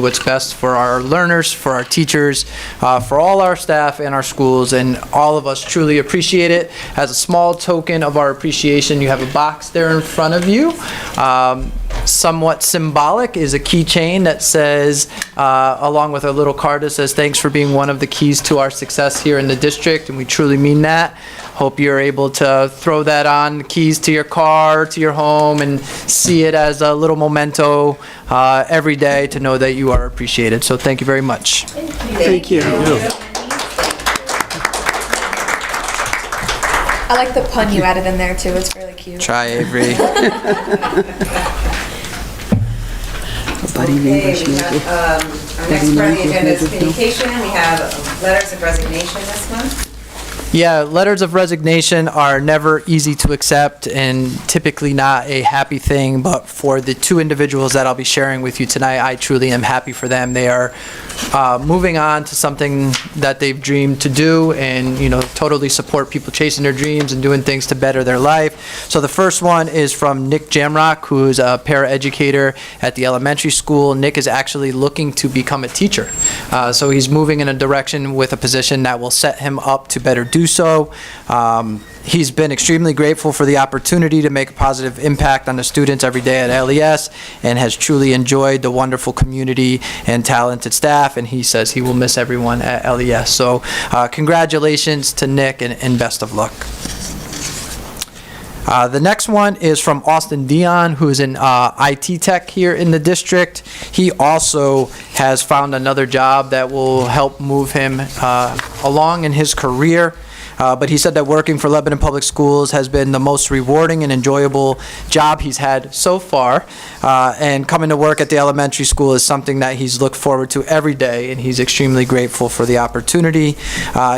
what's best for our learners, for our teachers, for all our staff and our schools, and all of us truly appreciate it. As a small token of our appreciation, you have a box there in front of you. Somewhat symbolic is a keychain that says, along with a little card that says, "Thanks for being one of the keys to our success here in the district," and we truly mean that. Hope you're able to throw that on the keys to your car, to your home, and see it as a little memento every day to know that you are appreciated. So thank you very much. Thank you. I like the pun you added in there too. It's really cute. Try, Avery. Buddy, Okay, we have, our next part of the agenda is communication. We have letters of resignation this month. Yeah, letters of resignation are never easy to accept and typically not a happy thing, but for the two individuals that I'll be sharing with you tonight, I truly am happy for them. They are moving on to something that they've dreamed to do, and totally support people chasing their dreams and doing things to better their life. So the first one is from Nick Jamrock, who is a paraeducator at the elementary school. Nick is actually looking to become a teacher. So he's moving in a direction with a position that will set him up to better do so. He's been extremely grateful for the opportunity to make a positive impact on the students every day at LES, and has truly enjoyed the wonderful community and talented staff, and he says he will miss everyone at LES. So congratulations to Nick, and best of luck. The next one is from Austin Dion, who is an IT tech here in the district. He also has found another job that will help move him along in his career. But he said that working for Lebanon Public Schools has been the most rewarding and enjoyable job he's had so far. And coming to work at the elementary school is something that he's looked forward to every day, and he's extremely grateful for the opportunity.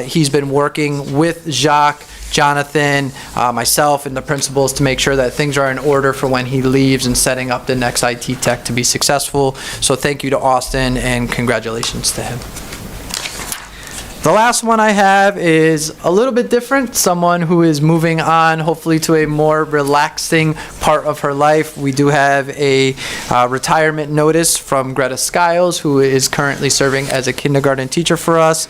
He's been working with Jacques, Jonathan, myself, and the principals to make sure that things are in order for when he leaves and setting up the next IT tech to be successful. So thank you to Austin, and congratulations to him. The last one I have is a little bit different. Someone who is moving on, hopefully, to a more relaxing part of her life. We do have a retirement notice from Greta Skiles, who is currently serving as a kindergarten teacher for us.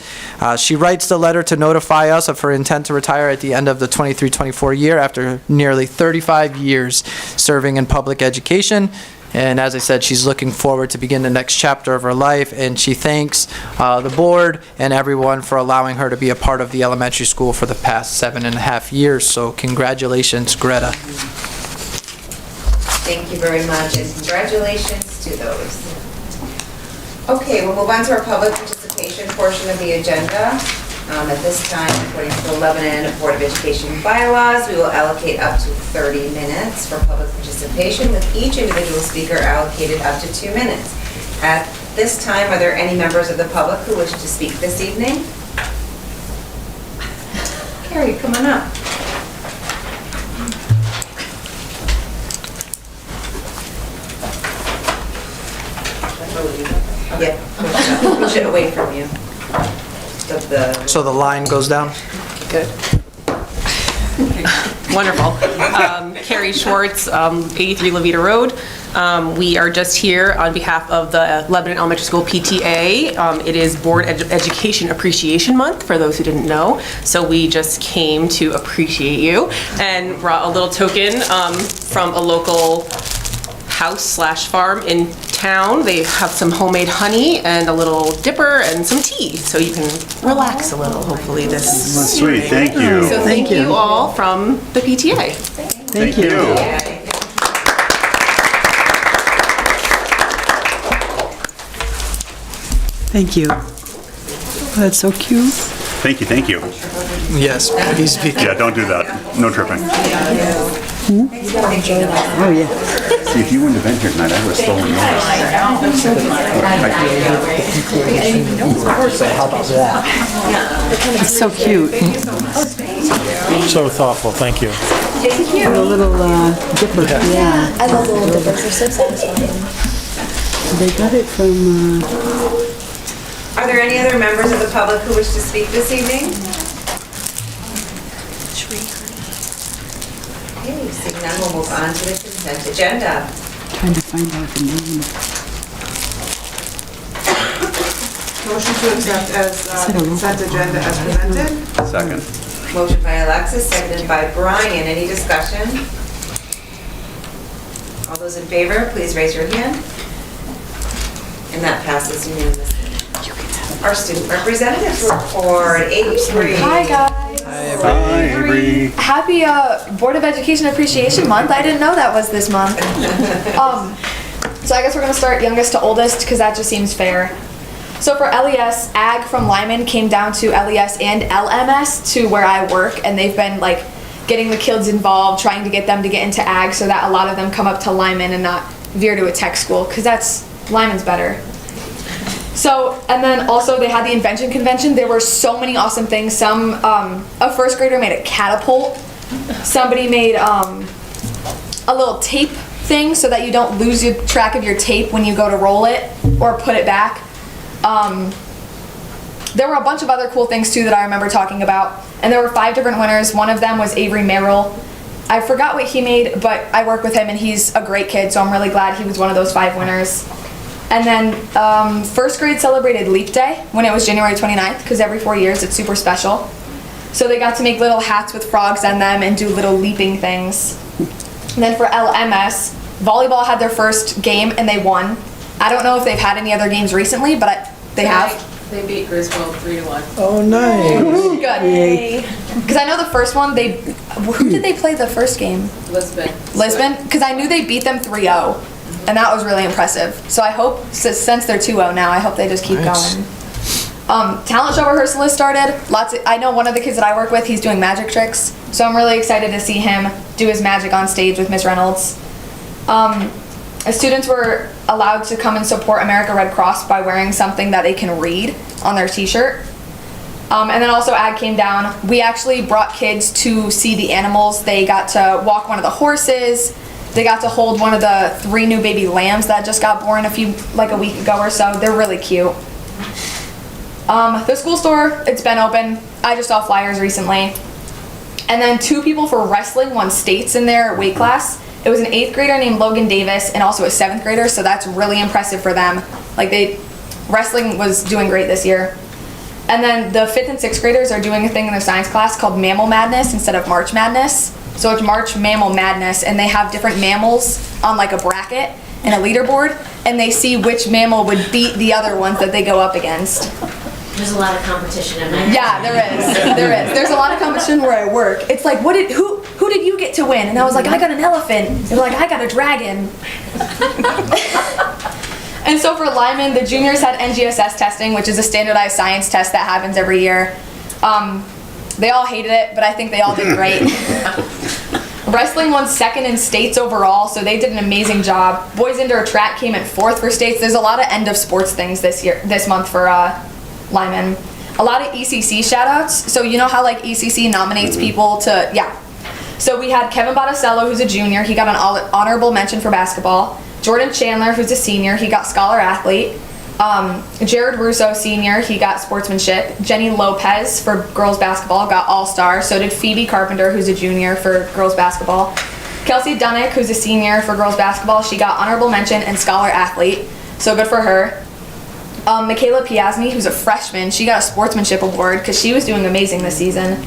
She writes the letter to notify us of her intent to retire at the end of the 23-24 year after nearly 35 years serving in public education. And as I said, she's looking forward to begin the next chapter of her life, and she thanks the board and everyone for allowing her to be a part of the elementary school for the past 7.5 years. So congratulations, Greta. Thank you very much, and congratulations to those. Okay, we'll move on to our public participation portion of the agenda. At this time, according to the Lebanon Board of Education bylaws, we will allocate up to 30 minutes for public participation, with each individual speaker allocated up to 2 minutes. At this time, are there any members of the public who wish to speak this evening? Carrie, come on up. Yep, push it away from you. So the line goes down? Good. Wonderful. Carrie Schwartz, 83 Levita Road. We are just here on behalf of the Lebanon Elementary School PTA. It is Board Education Appreciation Month, for those who didn't know. So we just came to appreciate you and brought a little token from a local house/farm in town. They have some homemade honey and a little dipper and some tea, so you can relax a little, hopefully, this Sweet, thank you. So thank you all from the PTA. Thank you. Thank you. Oh, that's so cute. Thank you, thank you. Yes, please speak. Yeah, don't do that. No tripping. Oh, yeah. See, if you wouldn't have been here tonight, I would have stolen yours. It's so cute. So thoughtful, thank you. And a little dipper. Yeah. I love little dippers. They're so satisfying. They got it from... Are there any other members of the public who wish to speak this evening? Okay, seeing none, we'll move on to the consent agenda. Trying to find out the name. Motion to accept as the consent agenda as presented. Second. Motion by Alexis, seconded by Brian. Any discussion? All those in favor, please raise your hand. And that passes unanimously. Our student representatives report, Avery. Hi guys. Hi, Avery. Happy Board of Education Appreciation Month. I didn't know that was this month. So I guess we're gonna start youngest to oldest because that just seems fair. So for LES, Ag from Lyman came down to LES and LMS to where I work, and they've been like getting the kids involved, trying to get them to get into Ag so that a lot of them come up to Lyman and not veer to a tech school because Lyman's better. So, and then also they had the invention convention. There were so many awesome things. A first grader made a catapult. Somebody made a little tape thing so that you don't lose your track of your tape when you go to roll it or put it back. There were a bunch of other cool things too that I remember talking about. And there were 5 different winners. One of them was Avery Merrill. I forgot what he made, but I work with him and he's a great kid, so I'm really glad he was one of those 5 winners. And then first grade celebrated Leap Day when it was January 29th, because every 4 years it's super special. So they got to make little hats with frogs on them and do little leaping things. And then for LMS, volleyball had their first game and they won. I don't know if they've had any other games recently, but they have. They beat Griswold 3-1. Oh, nice. Good. Because I know the first one, who did they play the first game? Lisbon? Because I knew they beat them 3-0. And that was really impressive. So I hope, since they're 2-0 now, I hope they just keep going. Talent show rehearsal has started. I know one of the kids that I work with, he's doing magic tricks. So I'm really excited to see him do his magic on stage with Miss Reynolds. Students were allowed to come and support America Red Cross by wearing something that they can read on their t-shirt. And then also Ag came down. We actually brought kids to see the animals. They got to walk one of the horses. They got to hold one of the 3 new baby lambs that just got born a week ago or so. They're really cute. The school store, it's been open. I just saw flyers recently. And then 2 people for wrestling won states in their weight class. It was an 8th grader named Logan Davis and also a 7th grader, so that's really impressive for them. Wrestling was doing great this year. And then the 5th and 6th graders are doing a thing in their science class called Mammal Madness instead of March Madness. So it's March Mammal Madness, and they have different mammals on like a bracket and a leaderboard, and they see which mammal would beat the other ones that they go up against. There's a lot of competition in that. Yeah, there is. There's a lot of competition where I work. It's like, who did you get to win? And I was like, I got an elephant. They're like, I got a dragon. And so for Lyman, the juniors had NGSS testing, which is a standardized science test that happens every year. They all hated it, but I think they all did great. Wrestling won 2nd in states overall, so they did an amazing job. Boys indoor track came in 4th for states. There's a lot of end of sports things this month for Lyman. A lot of ECC shout-outs. So you know how like ECC nominates people to, So we had Kevin Botticello, who's a junior. He got an honorable mention for basketball. Jordan Chandler, who's a senior. He got scholar athlete. Jared Russo, senior, he got sportsmanship. Jenny Lopez for girls basketball got all-star. So did Phoebe Carpenter, who's a junior, for girls basketball. Kelsey Dunnick, who's a senior for girls basketball, she got honorable mention and scholar athlete. So good for her. Michaela Piasny, who's a freshman, she got a sportsmanship award because she was doing amazing this season.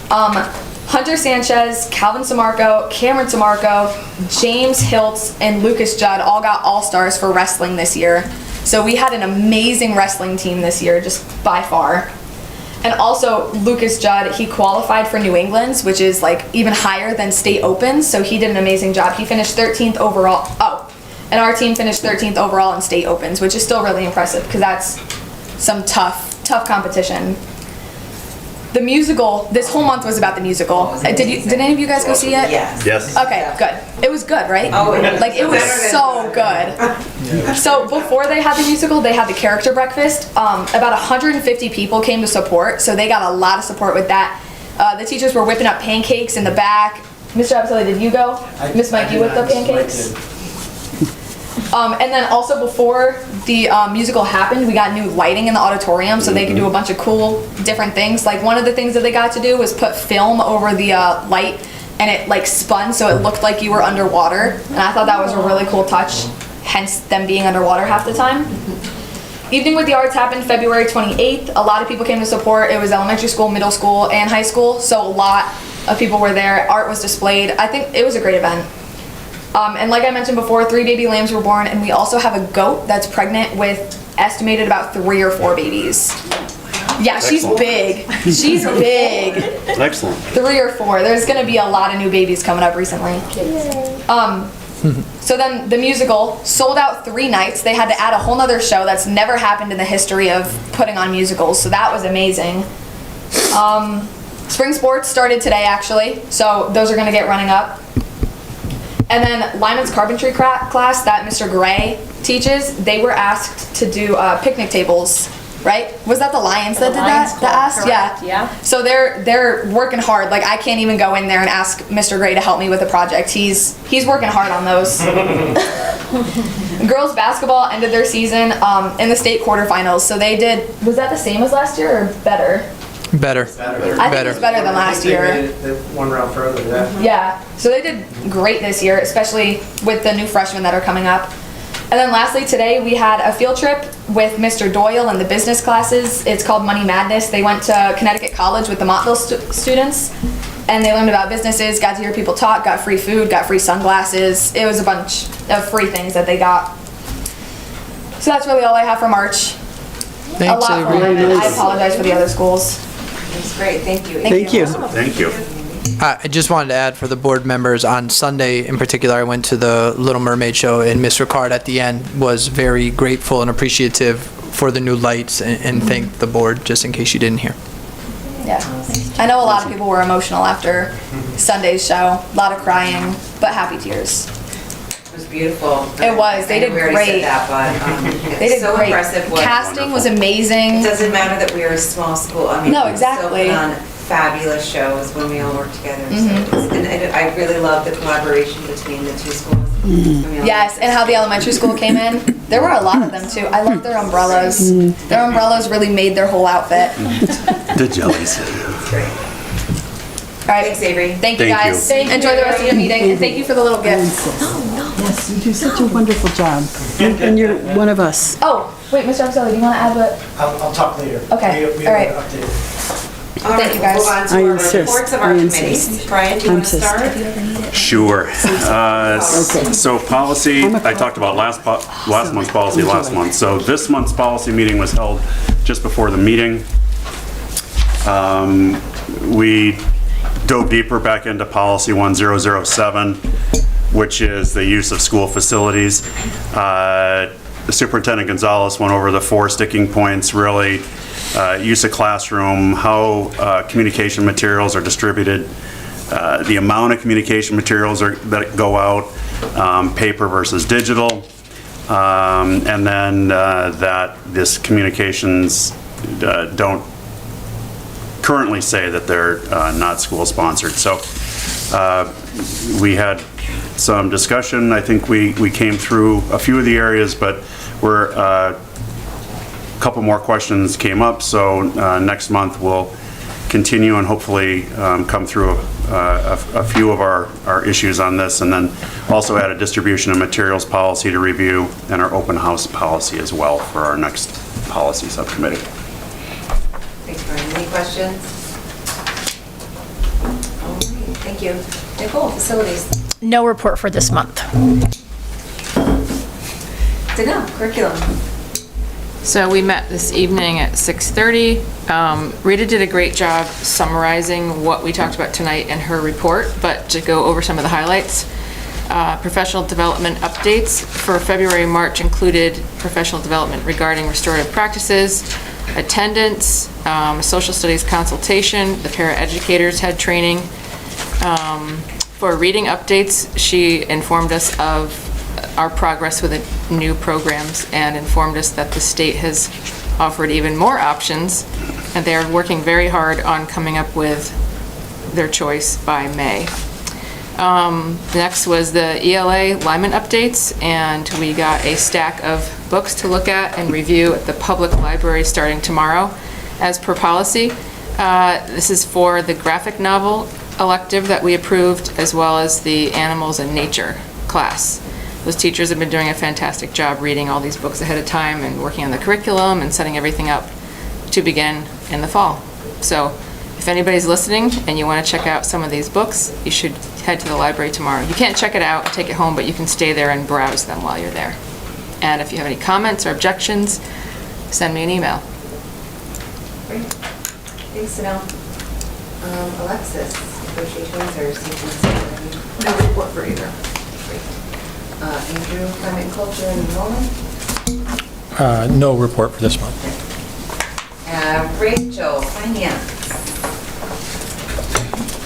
Hunter Sanchez, Calvin Samarco, Cameron Samarco, James Hiltz, and Lucas Judd all got all-stars for wrestling this year. So we had an amazing wrestling team this year, just by far. And also, Lucas Judd, he qualified for New England's, which is like even higher than state opens, so he did an amazing job. He finished 13th overall. And our team finished 13th overall in state opens, which is still really impressive because that's some tough competition. The musical, this whole month was about the musical. Did any of you guys go see it? Yes. Okay, good. It was good, right? Oh, like it was so good. So before they had the musical, they had the character breakfast. About 150 people came to support, so they got a lot of support with that. The teachers were whipping up pancakes in the back. Mr. Abatelli, did you go? Miss Mike, you whipped up pancakes? And then also before the musical happened, we got new lighting in the auditorium so they could do a bunch of cool different things. Like one of the things that they got to do was put film over the light and it like spun so it looked like you were underwater. And I thought that was a really cool touch, hence them being underwater half the time. Evening with the Arts happened February 28th. A lot of people came to support. It was elementary school, middle school, and high school, so a lot of people were there. Art was displayed. I think it was a great event. And like I mentioned before, 3 baby lambs were born, and we also have a goat that's pregnant with estimated about 3 or 4 babies. Yeah, she's big. She's big. Excellent. 3 or 4. There's gonna be a lot of new babies coming up recently. So then the musical sold out 3 nights. They had to add a whole nother show that's never happened in the history of putting on musicals, so that was amazing. Spring sports started today, actually, so those are gonna get running up. And then Lyman's carpentry class that Mr. Gray teaches, they were asked to do picnic tables, right? Was that the Lions that did that? That asked? Yeah. So they're working hard. Like, I can't even go in there and ask Mr. Gray to help me with the project. He's working hard on those. Girls basketball ended their season in the state quarterfinals. So they did, was that the same as last year or better? Better. I think it's better than last year. They made it one round further, yeah. Yeah, so they did great this year, especially with the new freshmen that are coming up. And then lastly, today we had a field trip with Mr. Doyle and the business classes. It's called Money Madness. They went to Connecticut College with the Montville students, and they learned about businesses, got to hear people talk, got free food, got free sunglasses. It was a bunch of free things that they got. So that's really all I have for March. Thanks, a lot for Avery. Lyman. I apologize for the other schools. That's great, thank you. Thank you. Thank you. I just wanted to add for the board members, on Sunday in particular, I went to the Little Mermaid show, and Miss Ricard at the end was very grateful and appreciative for the new lights and thanked the board, just in case you didn't hear. Yeah. I know a lot of people were emotional after Sunday's show. A lot of crying, but happy tears. It was beautiful. It was. They I know did we already great. said that, but They did so great. impressive. What Casting was wonderful. amazing. It doesn't matter that we are a small school. I mean, No, we still exactly. put on fabulous shows when we all work together. So and I really love the collaboration between the 2 schools. I mean, Yes, and how the elementary school came in. There were a lot of them too. I love their umbrellas. Their umbrellas really made their whole outfit. The jellies. It's great. All right. Thanks, Avery. Thank you Thank guys. you. Enjoy the rest of your meeting, and thank you for the little gifts. Yes, you do such a wonderful job. And you're one of us. Oh, wait, Mr. Axelli, do you want to add what? I'll talk later. Okay, We all have right. an update. All right, Thank you, we'll guys. move on to I our insist. reports of I our insist. committees. Brian, do you I want to insist. start? Sure. So policy, I talked about last month's policy last month. So this month's policy meeting was held just before the meeting. We dove deeper back into policy 1007, which is the use of school facilities. The Superintendent Gonzalez went over the 4 sticking points, really, use of classroom, how communication materials are distributed, the amount of communication materials that go out, paper versus digital, and then that this communications don't currently say that they're not school sponsored. So we had some discussion. I think we came through a few of the areas, but a couple more questions came up. So next month we'll continue and hopefully come through a few of our issues on this, and then also add a distribution of materials policy to review and our open house policy as well for our next policy subcommittee. Thanks, Brian. Any questions? All right, thank you. Nicole, facilities. No report for this month. Danelle, curriculum. So we met this evening at 6:30. Rita did a great job summarizing what we talked about tonight in her report, but to go over some of the highlights. Professional development updates for February and March included professional development regarding restorative practices, attendance, social studies consultation, the paraeducators had training. For reading updates, she informed us of our progress with the new programs and informed us that the state has offered even more options, and they are working very hard on coming up with their choice by May. Next was the ELA Lyman updates, and we got a stack of books to look at and review at the public library starting tomorrow. As per policy, this is for the graphic novel elective that we approved, as well as the animals and nature class. Those teachers have been doing a fantastic job reading all these books ahead of time and working on the curriculum and setting everything up to begin in the fall. So if anybody's listening and you want to check out some of these books, you should head to the library tomorrow. You can't check it out and take it home, but you can stay there and browse them while you're there. And if you have any comments or objections, send me an email. Great. Thanks, Janelle. Alexis, negotiations or sequence? No report for either. Andrew, climate and culture and enrollment? No report for this month. Rachel, finance.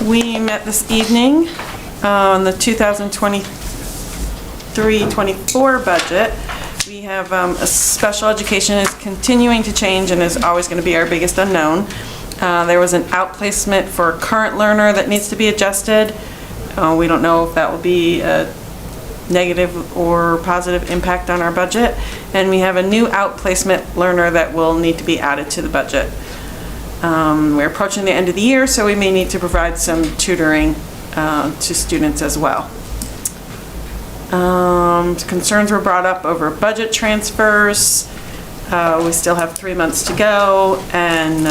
We met this evening on the 2023-24 budget. We have a special education is continuing to change and is always going to be our biggest unknown. There was an outplacement for a current learner that needs to be adjusted. We don't know if that will be a negative or positive impact on our budget. And we have a new outplacement learner that will need to be added to the budget. We're approaching the end of the year, so we may need to provide some tutoring to students as well. Concerns were brought up over budget transfers. We still have 3 months to go, and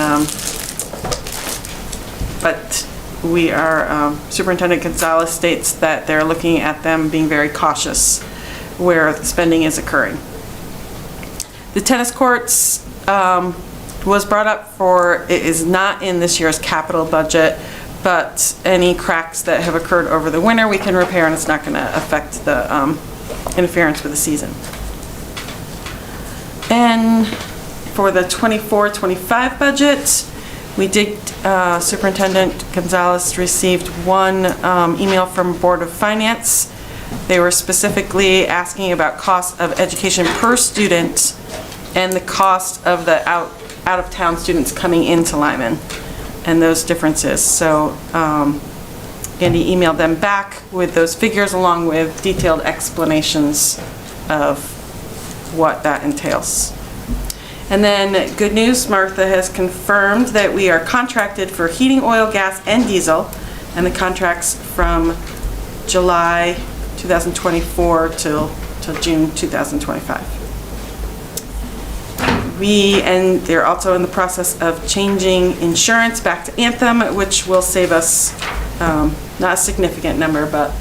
but we are, Superintendent Gonzalez states that they're looking at them being very cautious where the spending is occurring. The tennis courts was brought up for, it is not in this year's capital budget, but any cracks that have occurred over the winter we can repair, and it's not going to affect the interference with the season. And for the 24-25 budget, we did, Superintendent Gonzalez received one email from Board of Finance. They were specifically asking about cost of education per student and the cost of the out-of-town students coming into Lyman and those differences. So Andy emailed them back with those figures along with detailed explanations of what that entails. And then, good news, Martha has confirmed that we are contracted for heating oil, gas, and diesel, and the contracts from July 2024 till June 2025. And they're also in the process of changing insurance back to Anthem, which will save us, not a significant number, but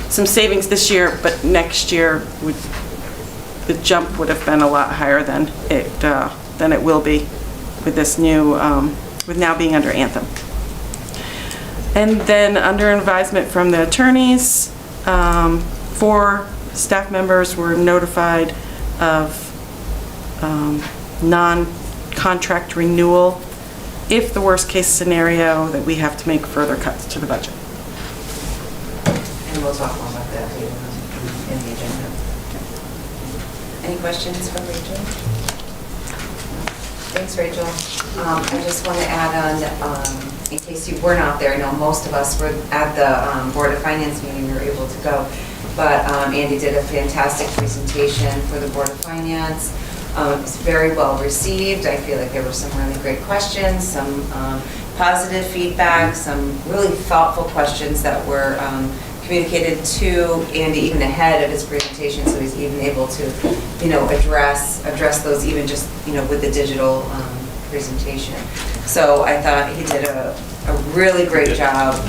some savings this year, but next year the jump would have been a lot higher than it will be with this new, with now being under Anthem. And then under advisement from the attorneys, 4 staff members were notified of non-contract renewal if the worst case scenario that we have to make further cuts to the budget. And we'll talk more about that later in the agenda. Any questions from Rachel? Thanks, Rachel. I just want to add on, in case you were not there, I know most of us were at the Board of Finance meeting, we were able to go, but Andy did a fantastic presentation for the Board of Finance. It was very well received. I feel like there were some really great questions, some positive feedback, some really thoughtful questions that were communicated to Andy even ahead of his presentation, so he's even able to, address those even just, with the digital presentation. So I thought he did a really great job,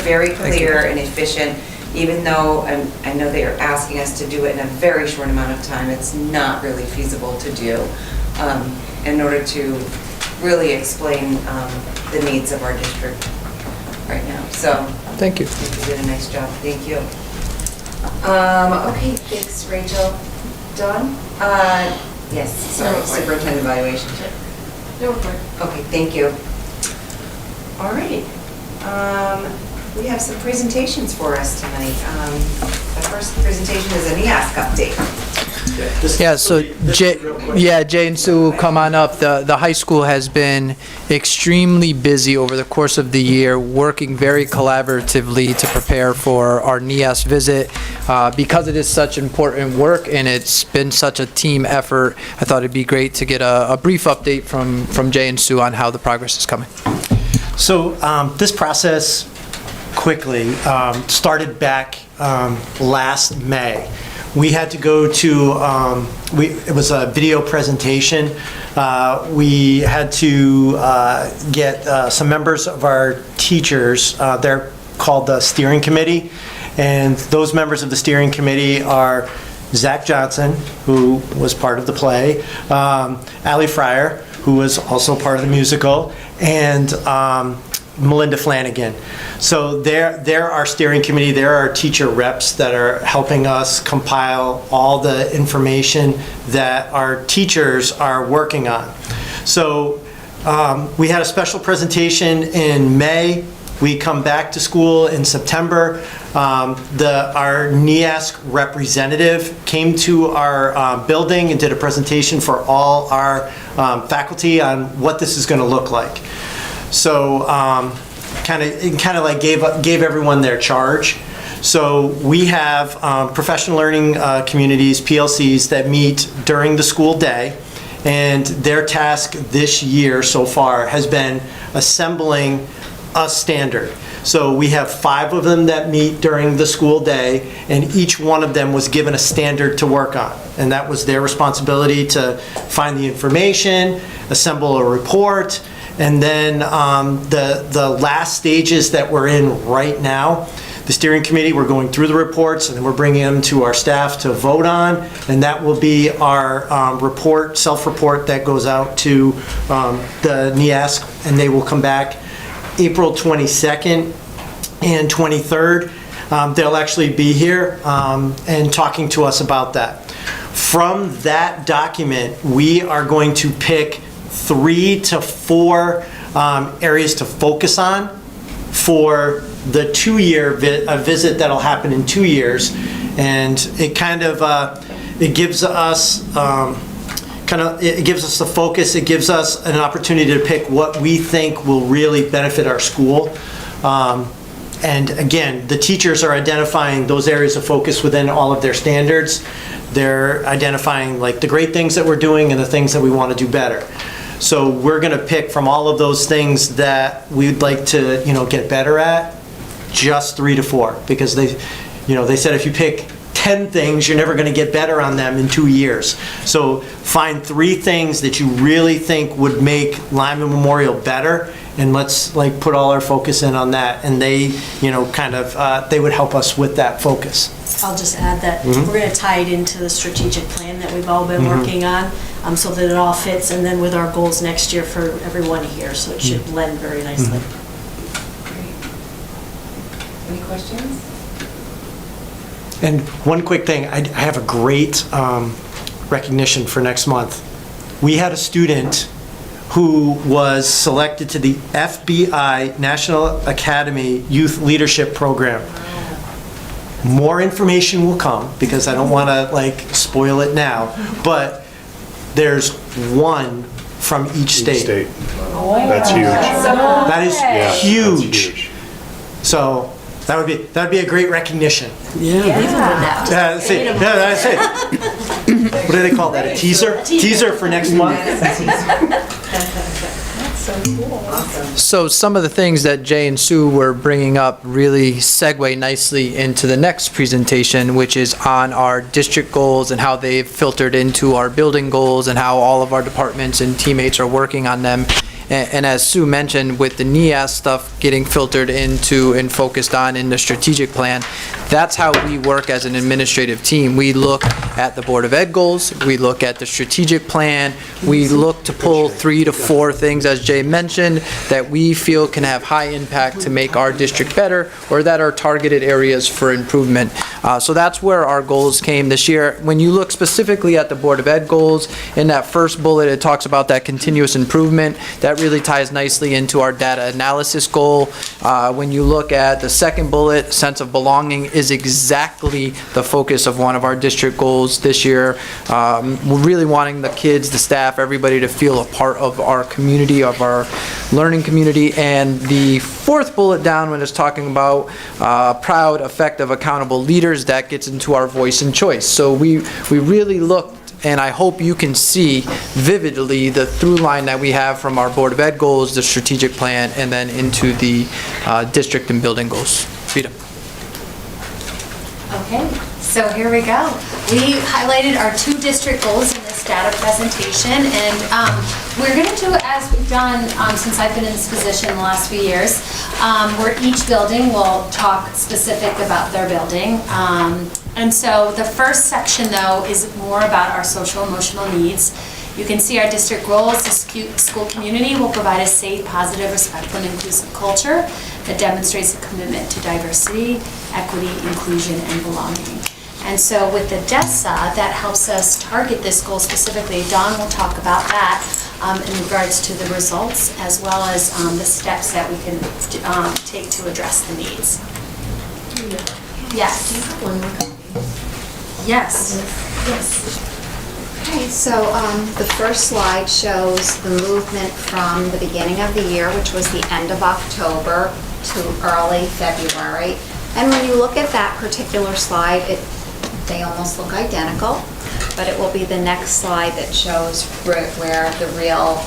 very clear and efficient. Even though I know they are asking us to do it in a very short amount of time, it's not really feasible to do in order to really explain the needs of our district right now. So thank you. I think you did a nice job. Thank you. Okay, thanks, Rachel. Dawn? Yes, sorry, superintendent evaluation. No report. Okay, thank you. All right. We have some presentations for us tonight. The first presentation is an EASC update. Yeah, so Jay and Sue will come on up. The high school has been extremely busy over the course of the year, working very collaboratively to prepare for our NEAS visit. Because it is such important work and it's been such a team effort, I thought it'd be great to get a brief update from Jay and Sue on how the progress is coming. So this process quickly started back last May we had to go to, it was a video presentation. We had to get some members of our teachers, they're called the steering committee, and those members of the steering committee are Zach Johnson, who was part of the play, Allie Fryer, who was also part of the musical, and Melinda Flanagan. So they're our steering committee, they're our teacher reps that are helping us compile all the information that our teachers are working on. So we had a special presentation in May. We come back to school in September. Our NEASC representative came to our building and did a presentation for all our faculty on what this is going to look like. So kind of like gave everyone their charge. So we have professional learning communities, PLCs, that meet during the school day, and their task this year so far has been assembling a standard. So we have 5 of them that meet during the school day, and each one of them was given a standard to work on. And that was their responsibility to find the information, assemble a report, and then the last stages that we're in right now, the steering committee, we're going through the reports, and then we're bringing them to our staff to vote on, and that will be our report, self-report that goes out to the NEASC, and they will come back April 22nd and 23rd. They'll actually be here and talking to us about that. From that document, we are going to pick 3 to 4 areas to focus on for the 2-year visit that'll happen in 2 years. And it kind of, it gives us it gives us the focus, it gives us an opportunity to pick what we think will really benefit our school. And again, the teachers are identifying those areas of focus within all of their standards. They're identifying like the great things that we're doing and the things that we want to do better. So we're going to pick from all of those things that we'd like to, get better at, just 3 to 4, because they said if you pick 10 things, you're never going to get better on them in 2 years. So find 3 things that you really think would make Lyman Memorial better, and let's put all our focus in on that. And they, they would help us with that focus. I'll just add that we're going to tie it into the strategic plan that we've all been working on, so that it all fits, and then with our goals next year for everyone here, so it should blend very nicely. Great. Any questions? And one quick thing, I have a great recognition for next month. We had a student who was selected to the FBI National Academy Youth Leadership Program. More information will come because I don't want to spoil it now, but there's 1 from each state. That's huge. That is huge. That's huge. So that would be a great recognition. That's it. What do they call that? A teaser? Teaser for next month. So cool. Awesome. So some of the things that Jay and Sue were bringing up really segue nicely into the next presentation, which is on our district goals and how they've filtered into our building goals and how all of our departments and teammates are working on them. And as Sue mentioned, with the NEAS stuff getting filtered into and focused on in the strategic plan, that's how we work as an administrative team. We look at the Board of Ed goals, we look at the strategic plan, we look to pull 3 to 4 things, as Jay mentioned, that we feel can have high impact to make our district better or that are targeted areas for improvement. So that's where our goals came this year. When you look specifically at the Board of Ed goals, in that first bullet, it talks about that continuous improvement. That really ties nicely into our data analysis goal. When you look at the second bullet, sense of belonging is exactly the focus of one of our district goals this year. We're really wanting the kids, the staff, everybody to feel a part of our community, of our learning community. And the fourth bullet down, when it's talking about proud, effective, accountable leaders, that gets into our voice and choice. So we really looked, and I hope you can see vividly the through line that we have from our Board of Ed goals, the strategic plan, and then into the district and building goals. Rita. Okay, So here we go. We highlighted our 2 district goals in this data presentation, and we're going to do it as we've done since I've been in this position the last few years, where each building will talk specific about their building. And so the first section, though, is more about our social emotional needs. You can see our district goals. The school community will provide a safe, positive, respectful, and inclusive culture that demonstrates a commitment to diversity, equity, inclusion, and belonging. And so with the DESA, that helps us target this goal specifically. Dawn will talk about that in regards to the results, as well as the steps that we can take to address the needs. Yes. Yes. Yes. Okay, so the first slide shows the movement from the beginning of the year, which was the end of October, to early February. And when you look at that particular slide, they almost look identical, but it will be the next slide that shows where the real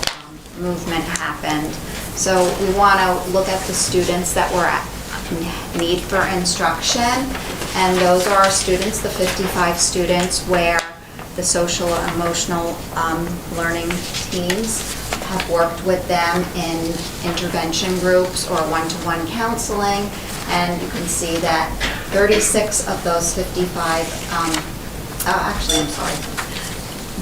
movement happened. So we want to look at the students that were at need for instruction, and those are our students, the 55 students where the social or emotional learning teams have worked with them in intervention groups or one-to-one counseling, and you can see that 36 of those 55, actually, I'm sorry,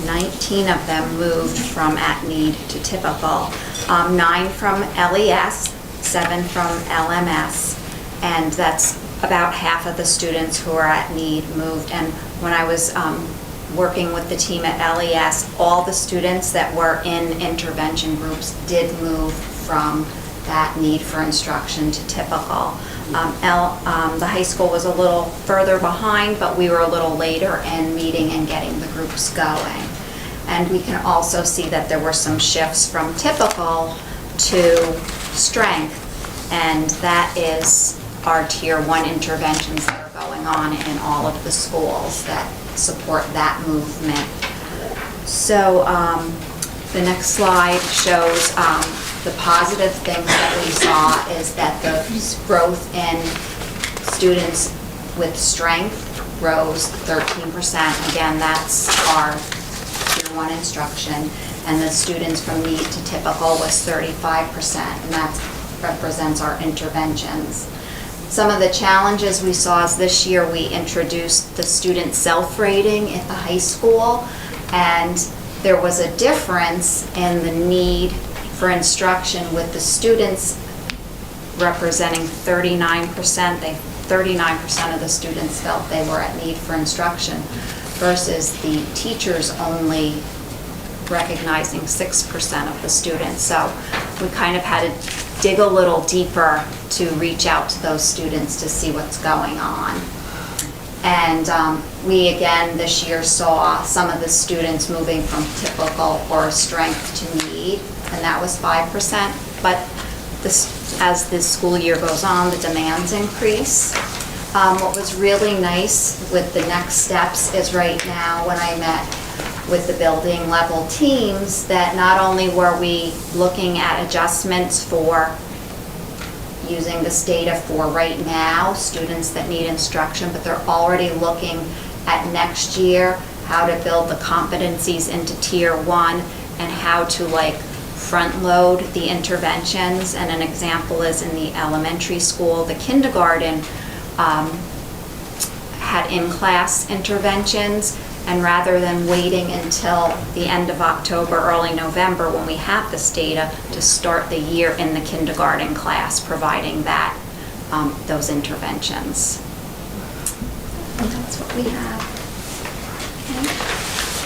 19 of them moved from at-need to typical, 9 from LES, 7 from LMS, and that's about half of the students who are at need moved. And when I was working with the team at LES, all the students that were in intervention groups did move from that need for instruction to typical. The high school was a little further behind, but we were a little later in meeting and getting the groups going. And we can also see that there were some shifts from typical to strength, and that is our Tier 1 interventions that are going on in all of the schools that support that movement. So the next slide shows the positive things that we saw is that the growth in students with strength rose 13%. Again, that's our Tier 1 instruction. And the students from need to typical was 35%, and that represents our interventions. Some of the challenges we saw is this year we introduced the student self-rating at the high school, and there was a difference in the need for instruction with the students representing 39%. 39% of the students felt they were at need for instruction versus the teachers only recognizing 6% of the students. So we kind of had to dig a little deeper to reach out to those students to see what's going on. And we again this year saw some of the students moving from typical or strength to need, and that was 5%. But as the school year goes on, the demands increase. What was really nice with the next steps is right now when I met with the building level teams, that not only were we looking at adjustments for using this data for right now, students that need instruction, but they're already looking at next year, how to build the competencies into Tier 1 and how to front load the interventions. And an example is in the elementary school, the kindergarten had in-class interventions, and rather than waiting until the end of October, early November, when we have this data, to start the year in the kindergarten class, providing that, those interventions. And that's what we have. Okay.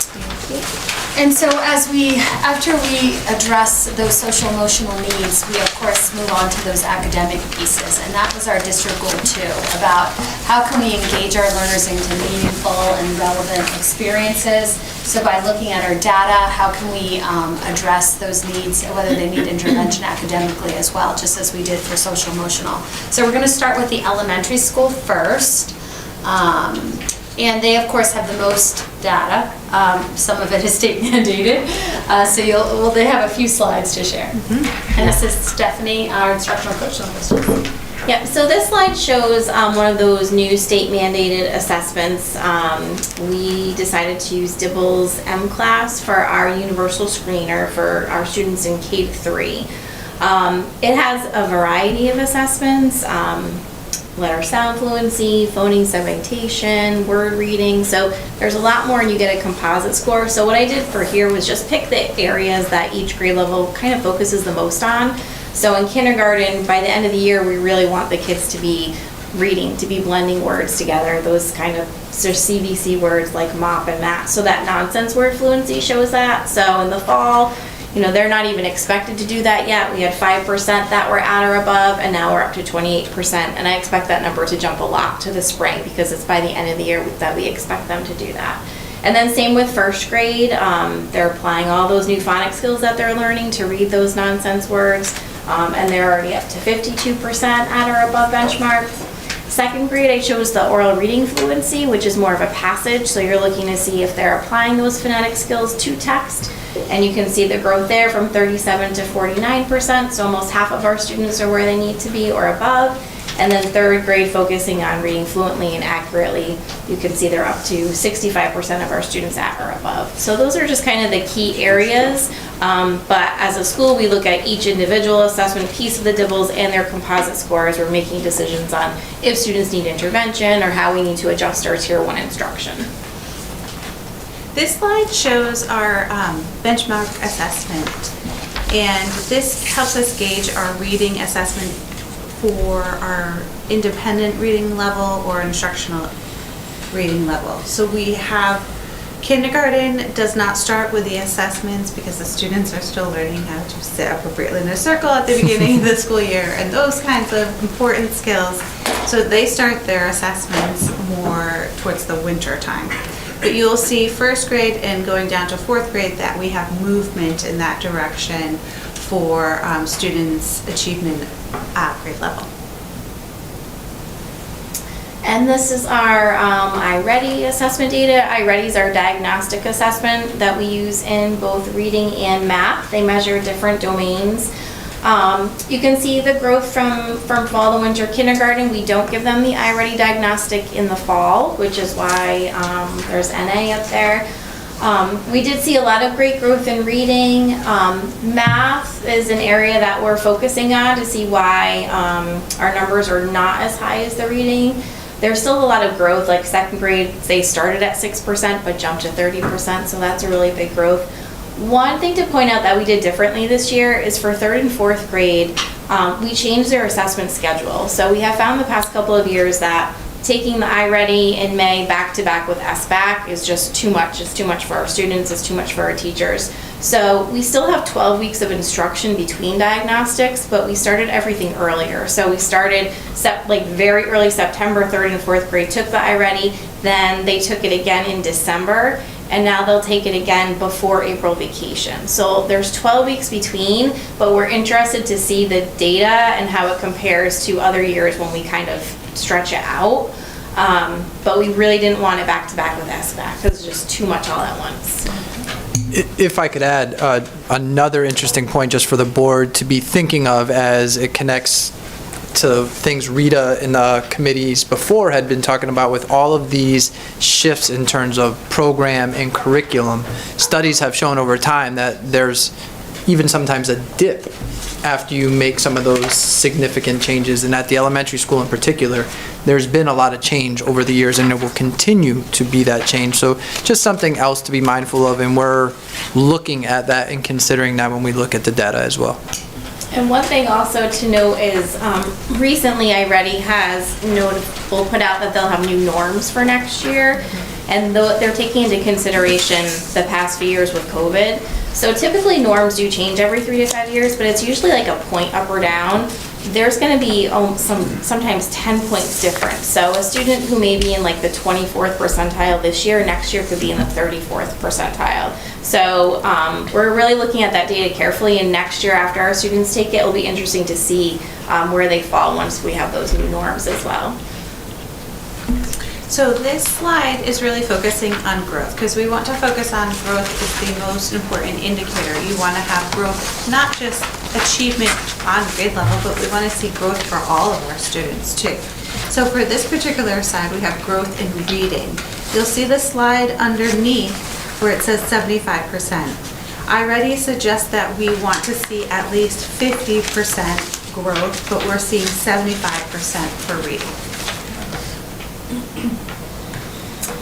Thank you. And so after we address those social emotional needs, we of course move on to those academic pieces. And that was our district goal too, about how can we engage our learners into meaningful and relevant experiences. So by looking at our data, how can we address those needs, whether they need intervention academically as well, just as we did for social emotional. So we're going to start with the elementary school first. And they, of course, have the most data. Some of it is state mandated. So they have a few slides to share. And this is Stephanie, our instructional coach. Yeah, so this slide shows one of those new state mandated assessments. We decided to use Dibble's M-Class for our universal screener for our students in K-3. It has a variety of assessments, letter sound fluency, phoneme segmentation, word reading, so there's a lot more and you get a composite score. So what I did for here was just pick the areas that each grade level kind of focuses the most on. So in kindergarten, by the end of the year, we really want the kids to be reading, to be blending words together, those kind of CVC words like mop and mat. So that nonsense word fluency shows that. So in the fall, you know, they're not even expected to do that yet. We had 5% that were at or above, and now we're up to 28%. And I expect that number to jump a lot to the spring because it's by the end of the year that we expect them to do that. And then same with first grade. They're applying all those new phonics skills that they're learning to read those nonsense words. And they're already up to 52% at or above benchmark. Second grade, I chose the oral reading fluency, which is more of a passage. So you're looking to see if they're applying those phonetic skills to text. And you can see the growth there from 37 to 49%. So almost half of our students are where they need to be or above. And then third grade, focusing on reading fluently and accurately, you can see they're up to 65% of our students at or above. So those are just kind of the key areas. But as a school, we look at each individual assessment piece of the Dibbles and their composite scores. We're making decisions on if students need intervention or how we need to adjust our Tier 1 instruction. This slide shows our benchmark assessment, and this helps us gauge our reading assessment for our independent reading level or instructional reading level. So we have kindergarten does not start with the assessments because the students are still learning how to sit appropriately in a circle at the beginning of the school year and those kinds of important skills. So they start their assessments more towards the winter time. But you'll see first grade and going down to fourth grade that we have movement in that direction for students' achievement at grade level. And this is our iReady assessment data. iReady is our diagnostic assessment that we use in both reading and math. They measure different domains. You can see the growth from fall to winter kindergarten. We don't give them the iReady diagnostic in the fall, which is why there's NA up there. We did see a lot of great growth in reading. Math is an area that we're focusing on to see why our numbers are not as high as the reading. There's still a lot of growth, like second grade, they started at 6% but jumped to 30%, so that's a really big growth. One thing to point out that we did differently this year is for third and fourth grade, we changed their assessment schedule. So we have found the past couple of years that taking the iReady in May back to back with SBAC is just too much. It's too much for our students, it's too much for our teachers. So we still have 12 weeks of instruction between diagnostics, but we started everything earlier. So we started like very early September, third and fourth grade took the iReady, then they took it again in December, and now they'll take it again before April vacation. So there's 12 weeks between, but we're interested to see the data and how it compares to other years when we kind of stretch it out. But we really didn't want it back to back with SBAC because it's just too much all at once. If I could add another interesting point just for the board to be thinking of as it connects to things Rita in the committees before had been talking about with all of these shifts in terms of program and curriculum. Studies have shown over time that there's even sometimes a dip after you make some of those significant changes. And at the elementary school in particular, there's been a lot of change over the years and it will continue to be that change. So just something else to be mindful of, and we're looking at that and considering that when we look at the data as well. And one thing also to note is recently iReady will put out that they'll have new norms for next year, and they're taking into consideration the past few years with COVID. So typically norms do change every 3 to 5 years, but it's usually like a point up or down. There's going to be sometimes 10 points difference. So a student who may be in like the 24th percentile this year, next year could be in the 34th percentile. So we're really looking at that data carefully, and next year after our students take it, it'll be interesting to see where they fall once we have those new norms as well. So this slide is really focusing on growth because we want to focus on growth as the most important indicator. You want to have growth not just achievement on grade level, but we want to see growth for all of our students too. So for this particular side, we have growth in reading. You'll see the slide underneath where it says 75%. I already suggest that we want to see at least 50% growth, but we're seeing 75% for reading.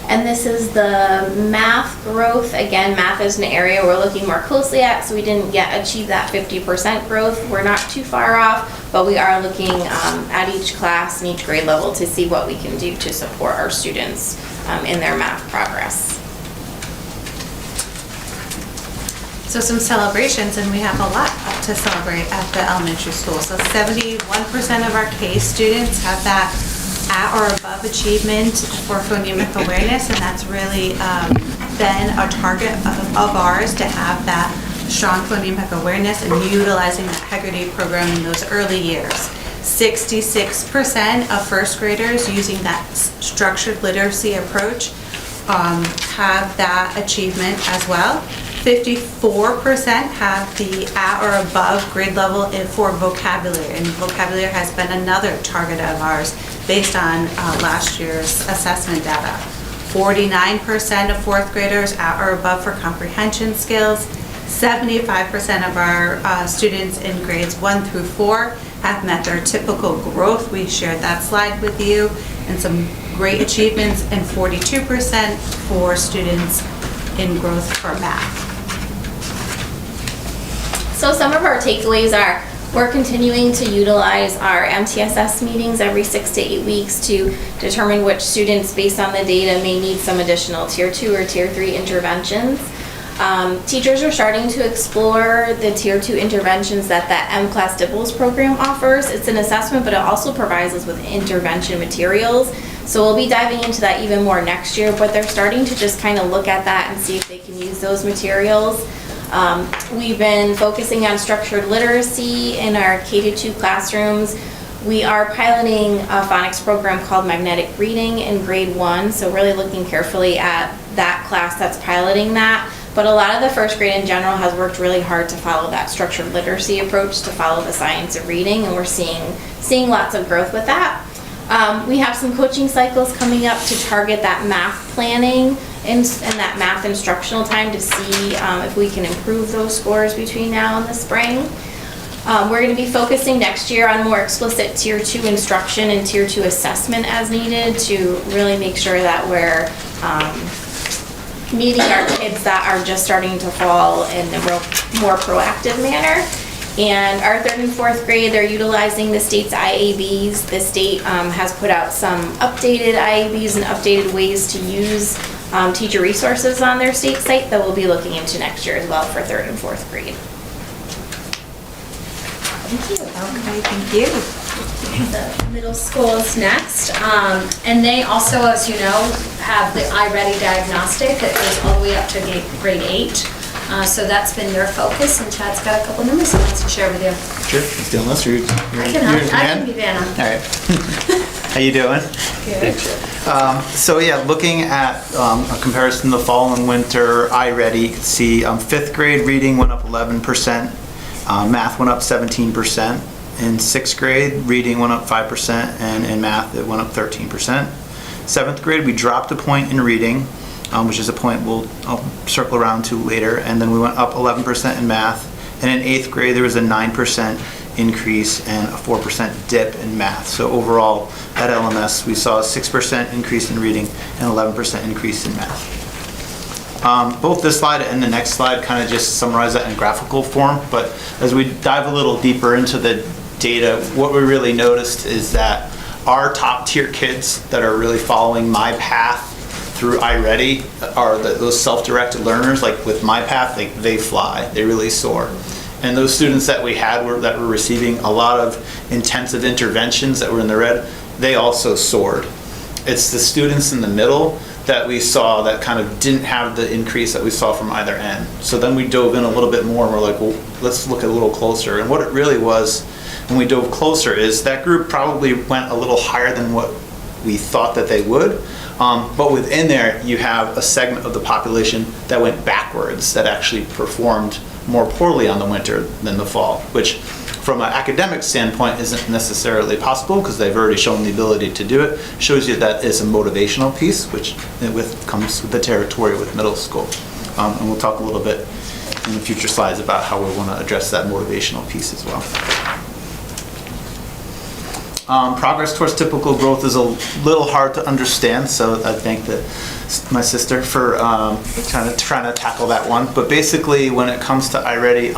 And this is the math growth. Again, math is an area we're looking more closely at, so we didn't yet achieve that 50% growth. We're not too far off, but we are looking at each class and each grade level to see what we can do to support our students in their math progress. So some celebrations, and we have a lot to celebrate at the elementary school. So 71% of our K students have that at or above achievement for phonemic awareness, and that's really been a target of ours to have that strong phonemic awareness and utilizing the Hegarty program in those early years. 66% of first graders using that structured literacy approach have that achievement as well. 54% have the at or above grade level for vocabulary, and vocabulary has been another target of ours based on last year's assessment data. 49% of fourth graders at or above for comprehension skills. 75% of our students in grades 1 through 4 have met their typical growth. We shared that slide with you, and some great achievements, and 42% for students in growth for math. So some of our takeaways are we're continuing to utilize our MTSS meetings every 6 to 8 weeks to determine which students, based on the data, may need some additional Tier 2 or Tier 3 interventions. Teachers are starting to explore the Tier 2 interventions that the M-Class DIBELS program offers. It's an assessment, but it also provides us with intervention materials. So we'll be diving into that even more next year, but they're starting to just kind of look at that and see if they can use those materials. We've been focusing on structured literacy in our K-2 classrooms. We are piloting a phonics program called Magnetic Reading in grade 1, so really looking carefully at that class that's piloting that. But a lot of the first grade in general has worked really hard to follow that structured literacy approach, to follow the science of reading, and we're seeing lots of growth with that. We have some coaching cycles coming up to target that math planning and that math instructional time to see if we can improve those scores between now and the spring. We're going to be focusing next year on more explicit Tier 2 instruction and Tier 2 assessment as needed to really make sure that we're meeting our kids that are just starting to fall in a more proactive manner. And our 3rd and 4th grade, they're utilizing the state's IABs. The state has put out some updated IABs and updated ways to use teacher resources on their state site that we'll be looking into next year as well for 3rd and 4th grade. Thank you. Okay, thank you. The middle school is next, and they also, as you know, have the iReady diagnostic that goes all the way up to grade 8. So that's been their focus, and Chad's got a couple numbers he wants to share with you. Sure, let's do this. I can be Vanna. All right. How you doing? Good. So yeah, looking at a comparison to the fall and winter iReady, you can see 5th grade reading went up 11%, math went up 17%. In 6th grade, reading went up 5%, and in math, it went up 13%. 7th grade, we dropped a point in reading, which is a point I'll circle around to later, and then we went up 11% in math. And in 8th grade, there was a 9% increase and a 4% dip in math. So overall, at LMS, we saw a 6% increase in reading and 11% increase in math. Both this slide and the next slide kind of just summarize that in graphical form, but as we dive a little deeper into the data, what we really noticed is that our top tier kids that are really following my path through iReady are those self-directed learners. Like with my path, they fly, they really soar. And those students that we had that were receiving a lot of intensive interventions that were in the red, they also soared. It's the students in the middle that we saw that kind of didn't have the increase that we saw from either end. So then we dove in a little bit more and we're like, well, let's look a little closer. And what it really was when we dove closer is that group probably went a little higher than what we thought that they would. But within there, you have a segment of the population that went backwards, that actually performed more poorly on the winter than the fall, which from an academic standpoint isn't necessarily possible because they've already shown the ability to do it. Shows you that is a motivational piece, which comes with the territory with middle school. And we'll talk a little bit in the future slides about how we want to address that motivational piece as well. Progress towards typical growth is a little hard to understand, so I thank my sister for trying to tackle that one. But basically, when it comes to iReady,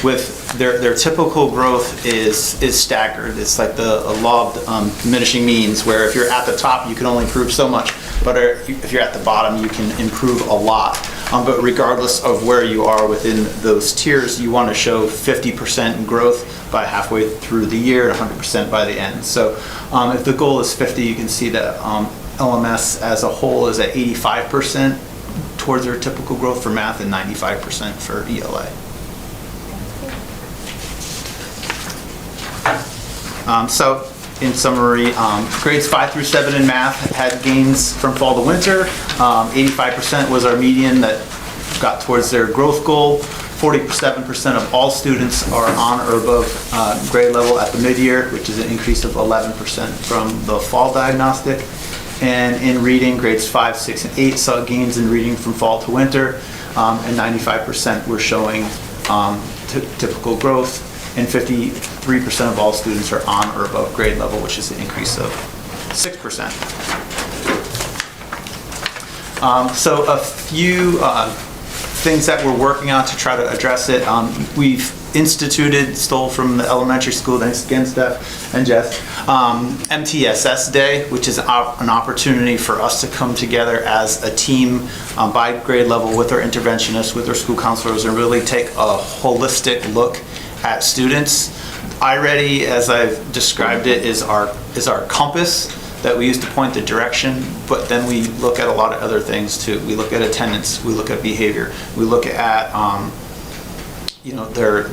with their typical growth is staggered. It's like the law of diminishing means, where if you're at the top, you can only improve so much, but if you're at the bottom, you can improve a lot. But regardless of where you are within those tiers, you want to show 50% growth by halfway through the year, 100% by the end. So if the goal is 50, you can see that LMS as a whole is at 85% towards their typical growth for math and 95% for ELA. So in summary, grades 5 through 7 in math had gains from fall to winter. 85% was our median that got towards their growth goal. 47% of all students are on or above grade level at the mid-year, which is an increase of 11% from the fall diagnostic. And in reading, grades 5, 6, and 8 saw gains in reading from fall to winter, and 95% were showing typical growth, and 53% of all students are on or above grade level, which is an increase of 6%. So a few things that we're working on to try to address it. We've stole from the elementary school, thanks again, Steph and Jess, MTSS Day, which is an opportunity for us to come together as a team by grade level with our interventionists, with our school counselors, and really take a holistic look at students. iReady, as I've described it, is our compass that we use to point the direction, but then we look at a lot of other things too. We look at attendance, we look at behavior, we look at their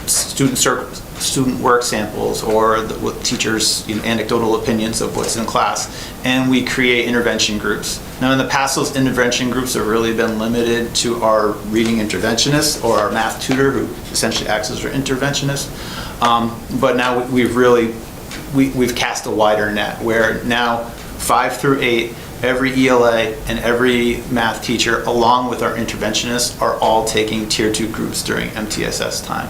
student work samples, or with teachers' anecdotal opinions of what's in class, and we create intervention groups. Now in the past, those intervention groups have really been limited to our reading interventionist or our math tutor, who essentially acts as our interventionist. But now we've cast a wider net, where now 5 through 8, every ELA and every math teacher, along with our interventionists, are all taking tier 2 groups during MTSS time.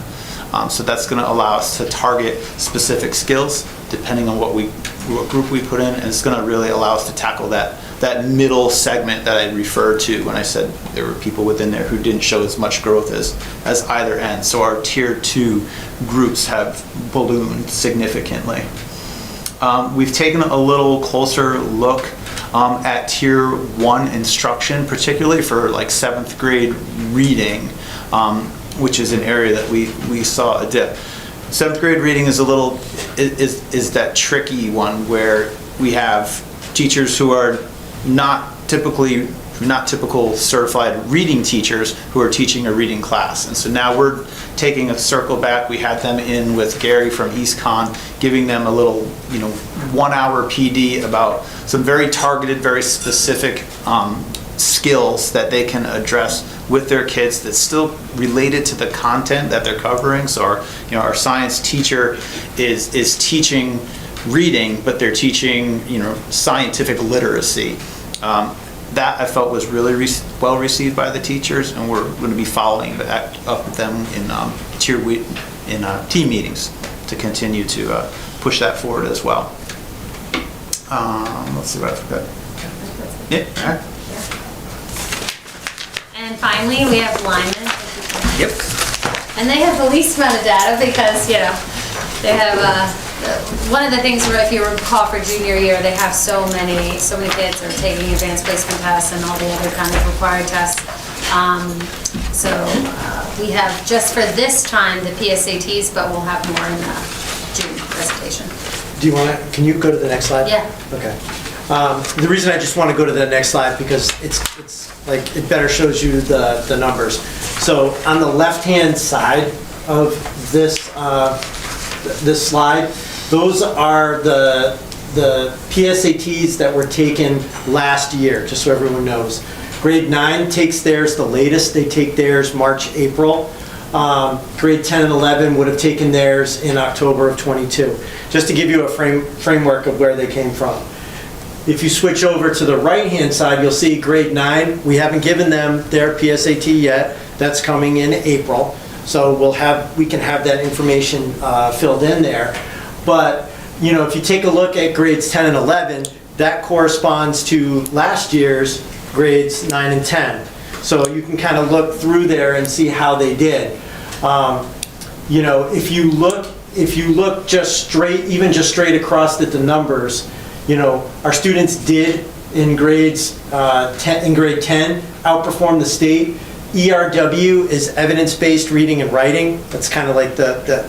So that's going to allow us to target specific skills depending on what group we put in, and it's going to really allow us to tackle that middle segment that I referred to when I said there were people within there who didn't show as much growth as either end. So our tier 2 groups have ballooned significantly. We've taken a little closer look at tier 1 instruction, particularly for like 7th grade reading, which is an area that we saw a dip. 7th grade reading is is that tricky one where we have teachers who are not typical certified reading teachers who are teaching a reading class. And so now we're taking a circle back. We had them in with Gary from EastCon, giving them a little 1-hour PD about some very targeted, very specific skills that they can address with their kids that's still related to the content that they're covering. So our science teacher is teaching reading, but they're teaching scientific literacy. That I felt was really well received by the teachers, and we're going to be following that up with them in team meetings to continue to push that forward as well. Let's see what I forgot. Yeah. All right. And finally, we have Lyman. Yep. And they have the least amount of data because, they have, one of the things where, if you recall, for junior year, they have so many kids are taking advanced placement tests and all the other kind of required tests. We have, just for this time, the PSATs, but we'll have more in the June presentation. Can you go to the next slide? Yeah. Okay. The reason I just want to go to the next slide, because it's like, it better shows you the numbers. So on the left-hand side of this slide, those are the PSATs that were taken last year, just so everyone knows. Grade 9 takes theirs the latest. They take theirs March, April. grade 10 and 11 would have taken theirs in October of '22. Just to give you a framework of where they came from. If you switch over to the right-hand side, you'll see grade 9. We haven't given them their PSAT yet. That's coming in April. So we can have that information filled in there. But, if you take a look at grades 10 and 11, that corresponds to last year's grades 9 and 10. So you can kind of look through there and see how they did. If you look just straight across at the numbers, our students did in grade 10 outperform the state. ERW is evidence-based reading and writing. That's kind of like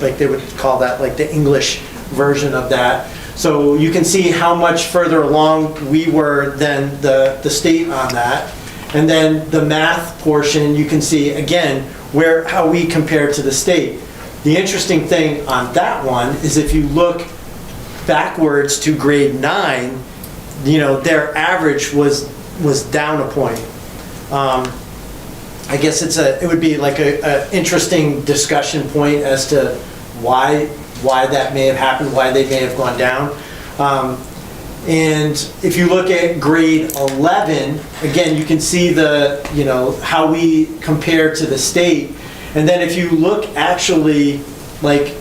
like they would call that like the English version of that. So you can see how much further along we were than the state on that. And then the math portion, you can see again how we compare to the state. The interesting thing on that one is if you look backwards to grade 9, their average was down a point. I guess it would be like an interesting discussion point as to why that may have happened, why they may have gone down. And if you look at grade 11, again, you can see how we compare to the state. And then if you look actually like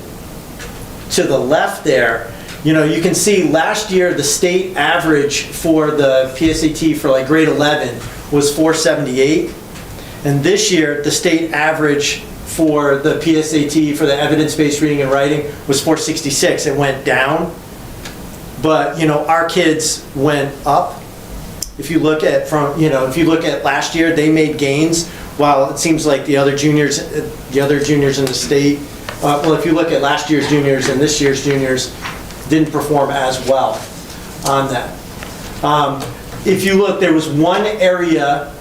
to the left there, you can see last year the state average for the PSAT for like grade 11 was 478. And this year the state average for the PSAT for the evidence-based reading and writing was 466. It went down. But our kids went up. If you look at last year, they made gains, while it seems like the other juniors in the state. If you look at last year's juniors and this year's juniors, didn't perform as well on that. If you look, there was one area,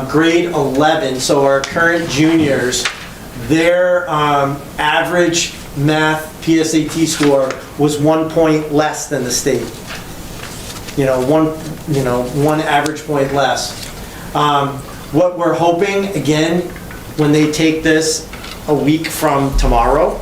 grade 11. So our current juniors, their average math PSAT score was 1 point less than the state. One average point less. What we're hoping, again, when they take this a week from tomorrow,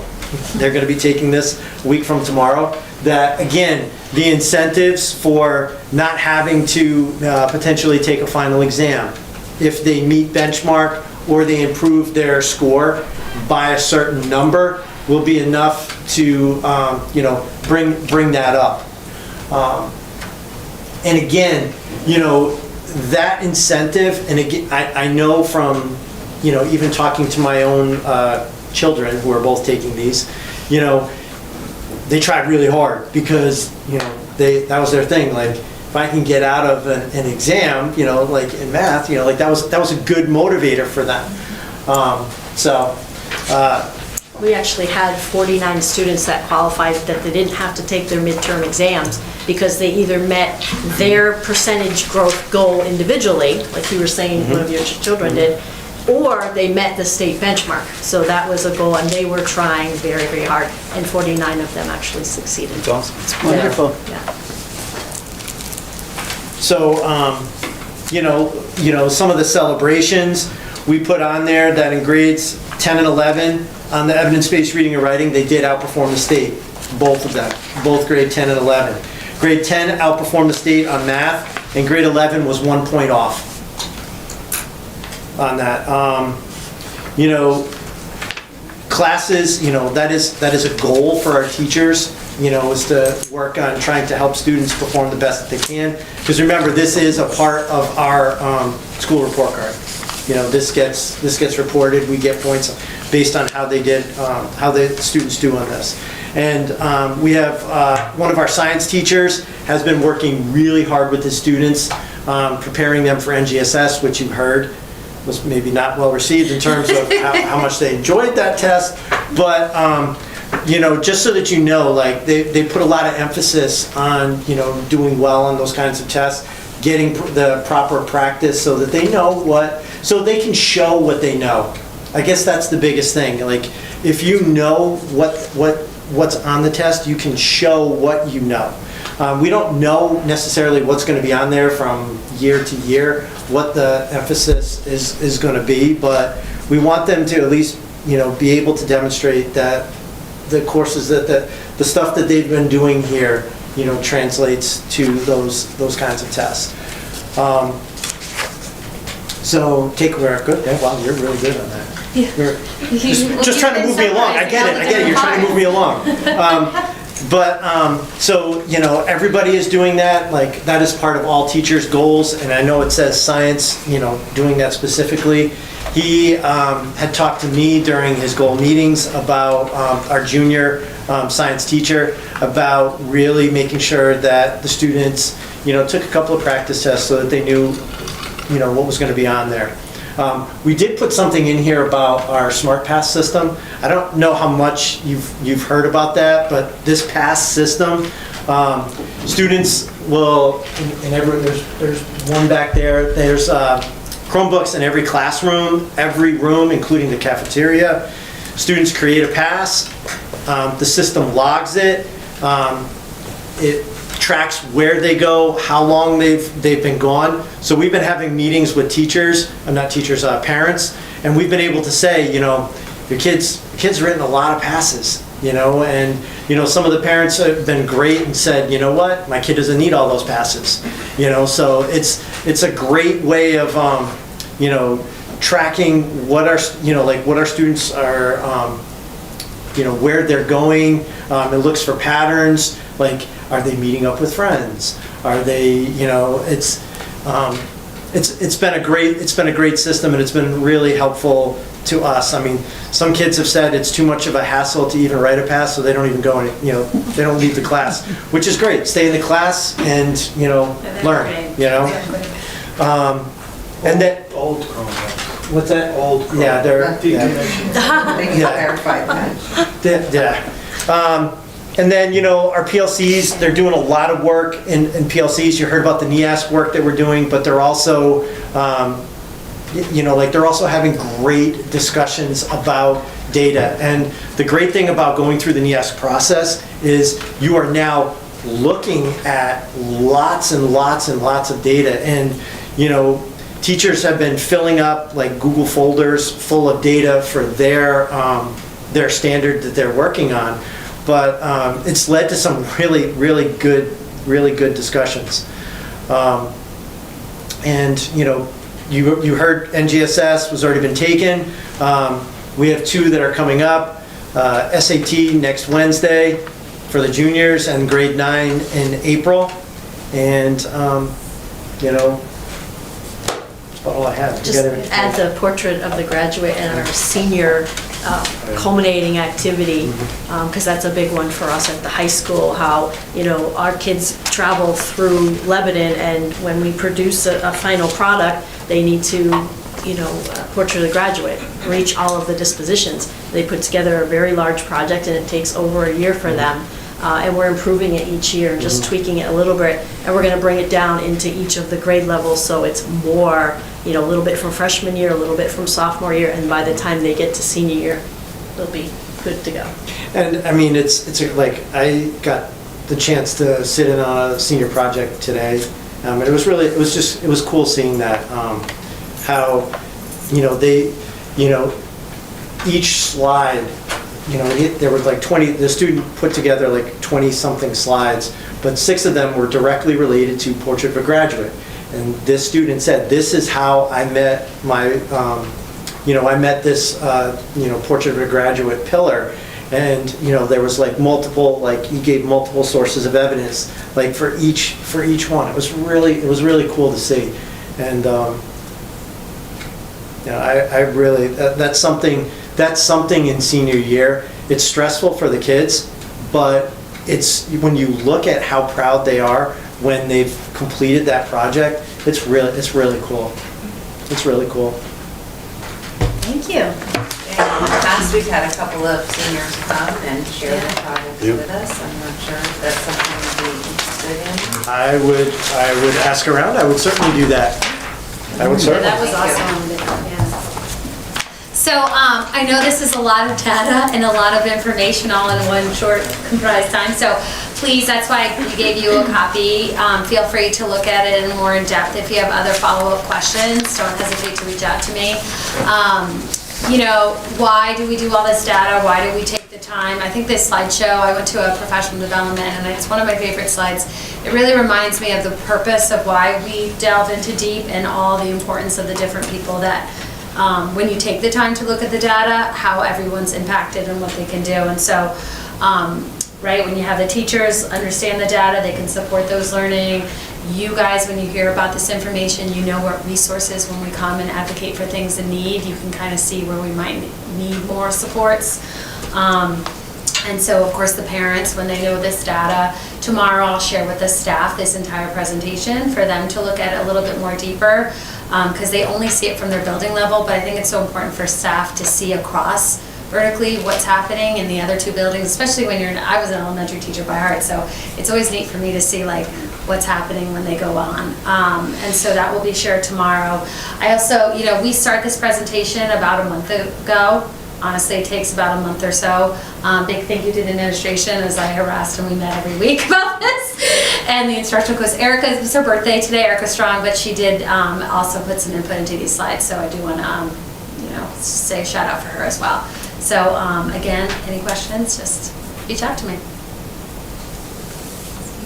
they're going to be taking this a week from tomorrow, that again, the incentives for not having to potentially take a final exam, if they meet benchmark or they improve their score by a certain number, will be enough to bring that up. And again, that incentive, and again, I know from even talking to my own children who are both taking these, they tried really hard because that was their thing. Like, if I can get out of an exam, like in math, like that was a good motivator for them. We actually had 49 students that qualified that they didn't have to take their midterm exams because they either met their percentage growth goal individually, like you were saying one of your children did, or they met the state benchmark. So that was a goal, and they were trying very, very hard, and 49 of them actually succeeded. That's awesome. It's wonderful. Yeah. So, some of the celebrations we put on there, that in grades 10 and 11, on the evidence-based reading and writing, they did outperform the state, both of them, both grade 10 and 11. Grade 10 outperformed the state on math, and grade 11 was 1 point off on that. Classes, that is a goal for our teachers, is to work on trying to help students perform the best that they can. Because remember, this is a part of our school report card. This gets reported. We get points based on how they did, how the students do on this. And we have one of our science teachers has been working really hard with his students, preparing them for NGSS, which you heard was maybe not well received in terms of how much they enjoyed that test. But just so that like they put a lot of emphasis on doing well on those kinds of tests, getting the proper practice so that they know so they can show what they know. I guess that's the biggest thing. Like, if you know what's on the test, you can show what you know. We don't know necessarily what's going to be on there from year to year, what the emphasis is going to be, but we want them to at least be able to demonstrate that the courses the stuff that they've been doing here, translates to those kinds of tests. So takeaway, good. Yeah, wow, you're really good on that. You're just trying to move me along. I get it. You're trying to move me along. So, everybody is doing that. Like, that is part of all teachers' goals. And I know it says science, doing that specifically. He had talked to me during his goal meetings about our junior science teacher, about really making sure that the students, took a couple of practice tests so that they knew, what was going to be on there. We did put something in here about our Smart Pass system. I don't know how much you've heard about that, but this pass system, students will, there's one back there, there's Chromebooks in every classroom, every room, including the cafeteria. Students create a pass, the system logs it, it tracks where they go, how long they've been gone. So we've been having meetings with teachers, not teachers, parents, and we've been able to say, your kid's written a lot of passes, and some of the parents have been great and said, you know what, my kid doesn't need all those passes, so it's a great way of tracking what our what our students are, where they're going. It looks for patterns, like, are they meeting up with friends? Are they, it's been a great system, and it's been really helpful to us. I mean, some kids have said it's too much of a hassle to even write a pass, so they don't even go and, they don't leave the class, which is great. Stay in the class and, learn, and then Old Chromebook. what's that? Old Chromebook. Yeah, they're, They clarified that. yeah. And then, our PLCs, they're doing a lot of work in PLCs. You heard about the NEASC work that we're doing, but they're also, they're also having great discussions about data. And the great thing about going through the NEASC process is you are now looking at lots and lots and lots of data. And, teachers have been filling up like Google folders full of data for their standard that they're working on. But it's led to some really good discussions. And you heard NGSS was already been taken. We have 2 that are coming up. SAT next Wednesday for the juniors, and grade 9 in April. And that's about all I have. Just add the portrait of the graduate and our senior culminating activity, because that's a big one for us at the high school, how, our kids travel through Lebanon, and when we produce a final product, they need to, portrait of the graduate, reach all of the dispositions. They put together a very large project, and it takes over a year for them. And we're improving it each year, just tweaking it a little bit, and we're going to bring it down into each of the grade levels, so it's more, a little bit from freshman year, a little bit from sophomore year, and by the time they get to senior year, they'll be good to go. And I mean, it's like, I got the chance to sit in on a senior project today, and it was cool seeing that, how, each slide, there was like 20, the student put together like 20-something slides, but 6 of them were directly related to Portrait of a Graduate. And this student said, this is how I met my, I met this, Portrait of a Graduate pillar. And, there was like multiple, like he gave multiple sources of evidence, like for each one. It was really cool to see. And, I really, that's something in senior year. It's stressful for the kids, but it's, when you look at how proud they are when they've completed that project, it's really cool. It's really cool. Thank you. In the past, we've had a couple of seniors come and share their projects with us. I'm not sure if that's something you'd be interested in. I would ask around. I would certainly do that. I would certainly. That was awesome. Yeah. So I know this is a lot of data and a lot of information all in one short comprised time. So please, that's why we gave you a copy. Feel free to look at it in more in depth. If you have other follow-up questions, don't hesitate to reach out to me. why do we do all this data? Why do we take the time? I think this slideshow, I went to a professional development, and it's one of my favorite slides. It really reminds me of the purpose of why we delve into deep and all the importance of the different people that, when you take the time to look at the data, how everyone's impacted and what they can do. And so, right, when you have the teachers understand the data, they can support those learning. You guys, when you hear about this information, you know what resources, when we come and advocate for things in need, you can kind of see where we might need more supports. And so, of course, the parents, when they know this data, tomorrow I'll share with the staff this entire presentation for them to look at a little bit more deeper, because they only see it from their building level, but I think it's so important for staff to see across vertically what's happening in the other two buildings, especially when I was an elementary teacher by heart, so it's always neat for me to see like what's happening when they go on. And so that will be shared tomorrow. I also, we start this presentation about a month ago. Honestly, it takes about a month or so. Big thank you to the administration, as I harassed and we met every week about this. And the instructional coach, Erica, it was her birthday today, Erica Strong, but she did also put some input into these slides, so I do want to, say a shout out for her as well. So again, any questions, just reach out to me.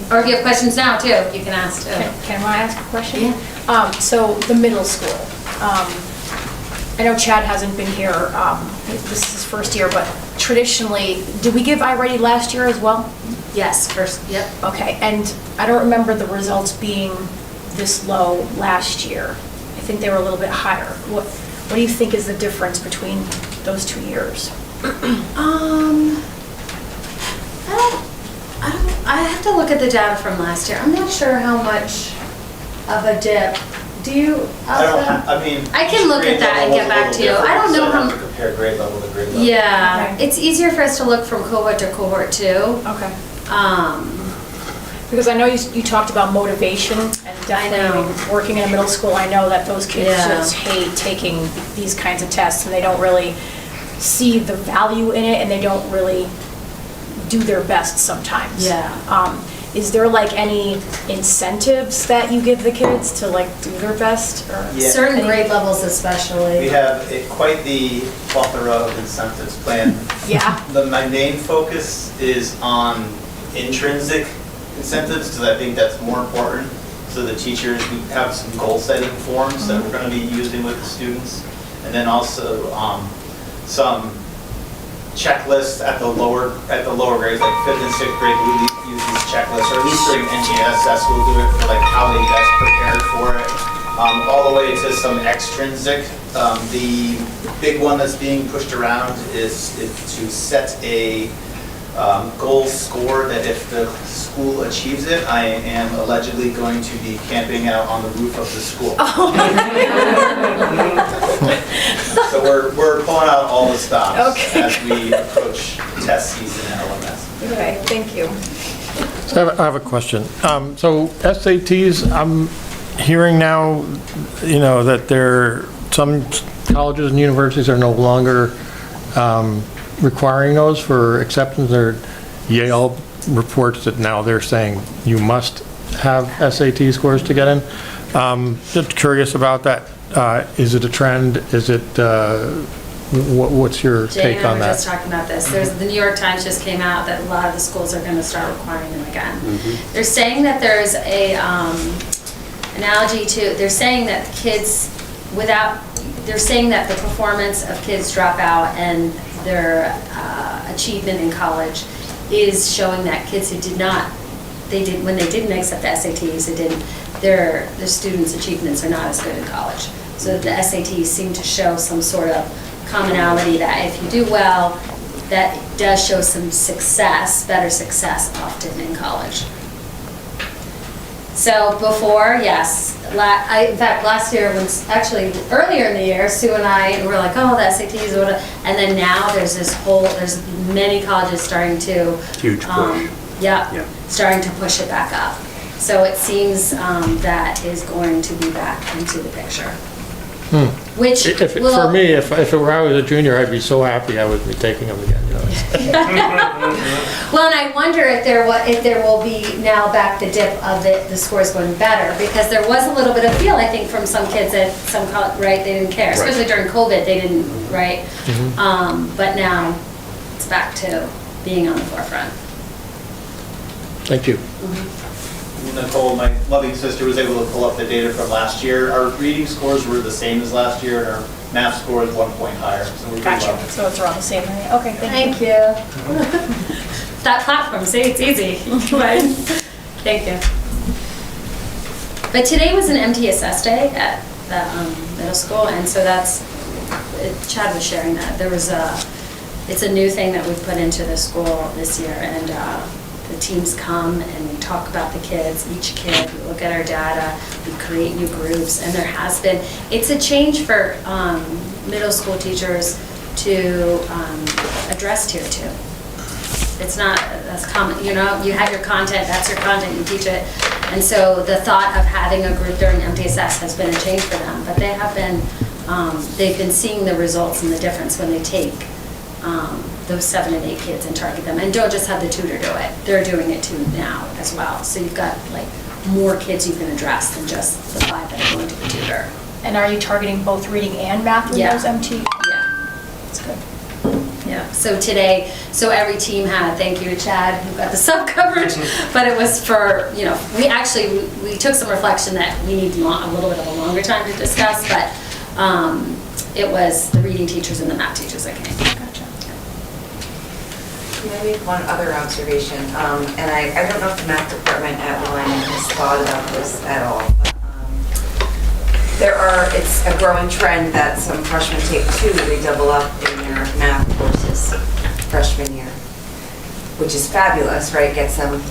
Or if you have questions now too, you can ask too. Can I ask a question? Yeah. So the middle school, I know Chad hasn't been here, this is his first year, but traditionally, did we give iReady last year as well? Yes, first, yep. Okay, and I don't remember the results being this low last year. I think they were a little bit higher. What do you think is the difference between those 2 years? I have to look at the data from last year. I'm not sure how much of a dip. Do you? I can look at that and get back to you. I don't know how. Compare grade level to grade level. Yeah, okay. It's easier for us to look from cohort to cohort too. Okay. Because I know you talked about motivation and definitely working in a middle school. I know that those kids just hate taking these kinds of tests, and they don't really see the value in it, and they don't really do their best sometimes. Yeah. Is there like any incentives that you give the kids to like do their best? Or certain grade levels especially? We have quite the plethora of incentives planned. Yeah. My main focus is on intrinsic incentives, because I think that's more important. So the teachers, we have some goal setting forms that we're going to be using with the students. And then also some checklists at the lower grades, like 5th and 6th grade, we use these checklists, or at least during NGSS, we'll do it for like how they best prepared for it, all the way to some extrinsic. The big one that's being pushed around is to set a goal score that if the school achieves it, I am allegedly going to be camping out on the roof of the school. So we're pulling out all the stops as we approach test season at LMS. Okay, thank you. So I have a question. So SATs, I'm hearing now, that some colleges and universities are no longer requiring those for acceptance. Or Yale reports that now they're saying you must have SAT scores to get in. Just curious about that. Is it a trend? Is it, what's your take on that? Jane and I were just talking about this. The New York Times just came out that a lot of the schools are going to start requiring them again. Mm-hmm. They're saying that there's a analogy to, they're saying that they're saying that the performance of kids drop out and their achievement in college is showing that kids who when they didn't accept the SATs, their students' achievements are not as good in college. So the SATs seem to show some sort of commonality that if you do well, that does show some success, better success often in college. So before, yes, in fact, last year, actually earlier in the year, Sue and I were like, oh, the SATs, and then now there's many colleges starting to. Huge push. Starting to push it back up. So it seems that is going to be back into the picture. which For will... me, if it were I was a junior, I'd be so happy I would be taking them again, you know. Well, and I wonder if there will be now back the dip of the scores going better, because there was a little bit of feel, I think, from some kids that right, they didn't care, especially during COVID, they didn't, right? But now it's back to being on the forefront. Thank you. Nicole, my loving sister, was able to pull up the data from last year. Our reading scores were the same as last year, and our math score is 1 point higher. So we're pretty Gotcha, well. so it's around the same area. Okay, Thank you. That platform, see, it's easy, right? Thank you. But today was an MTSS day at the middle school, and so Chad was sharing that. It's a new thing that we've put into the school this year, and the teams come and we talk about the kids, each kid, we look at our data, we create new groups, and it's a change for middle school teachers to address Tier 2. It's not as common, you have your content, that's your content, you teach it. And so the thought of having a group during MTSS has been a change for them, but they've been seeing the results and the difference when they take those 7 and 8 kids and target them. And don't just have the tutor do it, they're doing it too now as well. So you've got like more kids you can address than just the 5 that are going to the tutor. And are you targeting both reading and math with those MT? Yeah. That's good. Yeah, so today, every team had, thank you to Chad, who got the sub coverage, but it was for, we took some reflection that we need a little bit of a longer time to discuss, but it was the reading teachers and the math teachers that came. Gotcha. Can I make one other observation? And I don't know if the math department at Lebanon has thought about this at all. But, it's a growing trend that some freshmen take 2, they double up in their math courses freshman year, which is fabulous, right? Gets them,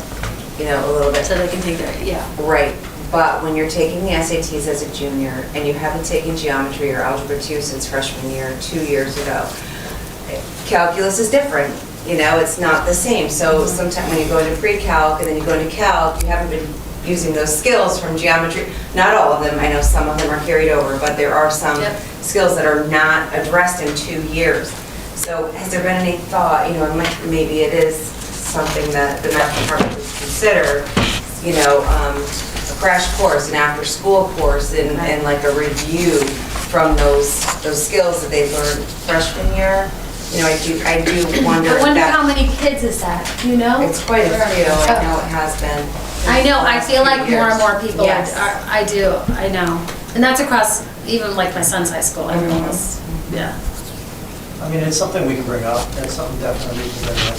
a little bit. So they can take their, Right. But when you're taking the SATs as a junior and you haven't taken geometry or algebra 2 since freshman year, 2 years ago, calculus is different. It's not the same. So sometimes when you go into pre-calc and then you go into calc, you haven't been using those skills from geometry. Not all of them. I know some of them are carried over, but there are some skills that are not addressed in 2 years. So has there been any thought, maybe it is something that the math department would consider, a crash course, an after-school course, and like a review from those skills that they learned freshman year? I do wonder. I wonder how many kids is that, do you know? It's quite a few. I know it has been. I know, I feel like more and more people Yes. I do, I know. And that's across, even like my son's high school, everyone was, I mean, it's something we can bring up. That's something definitely we can bring up.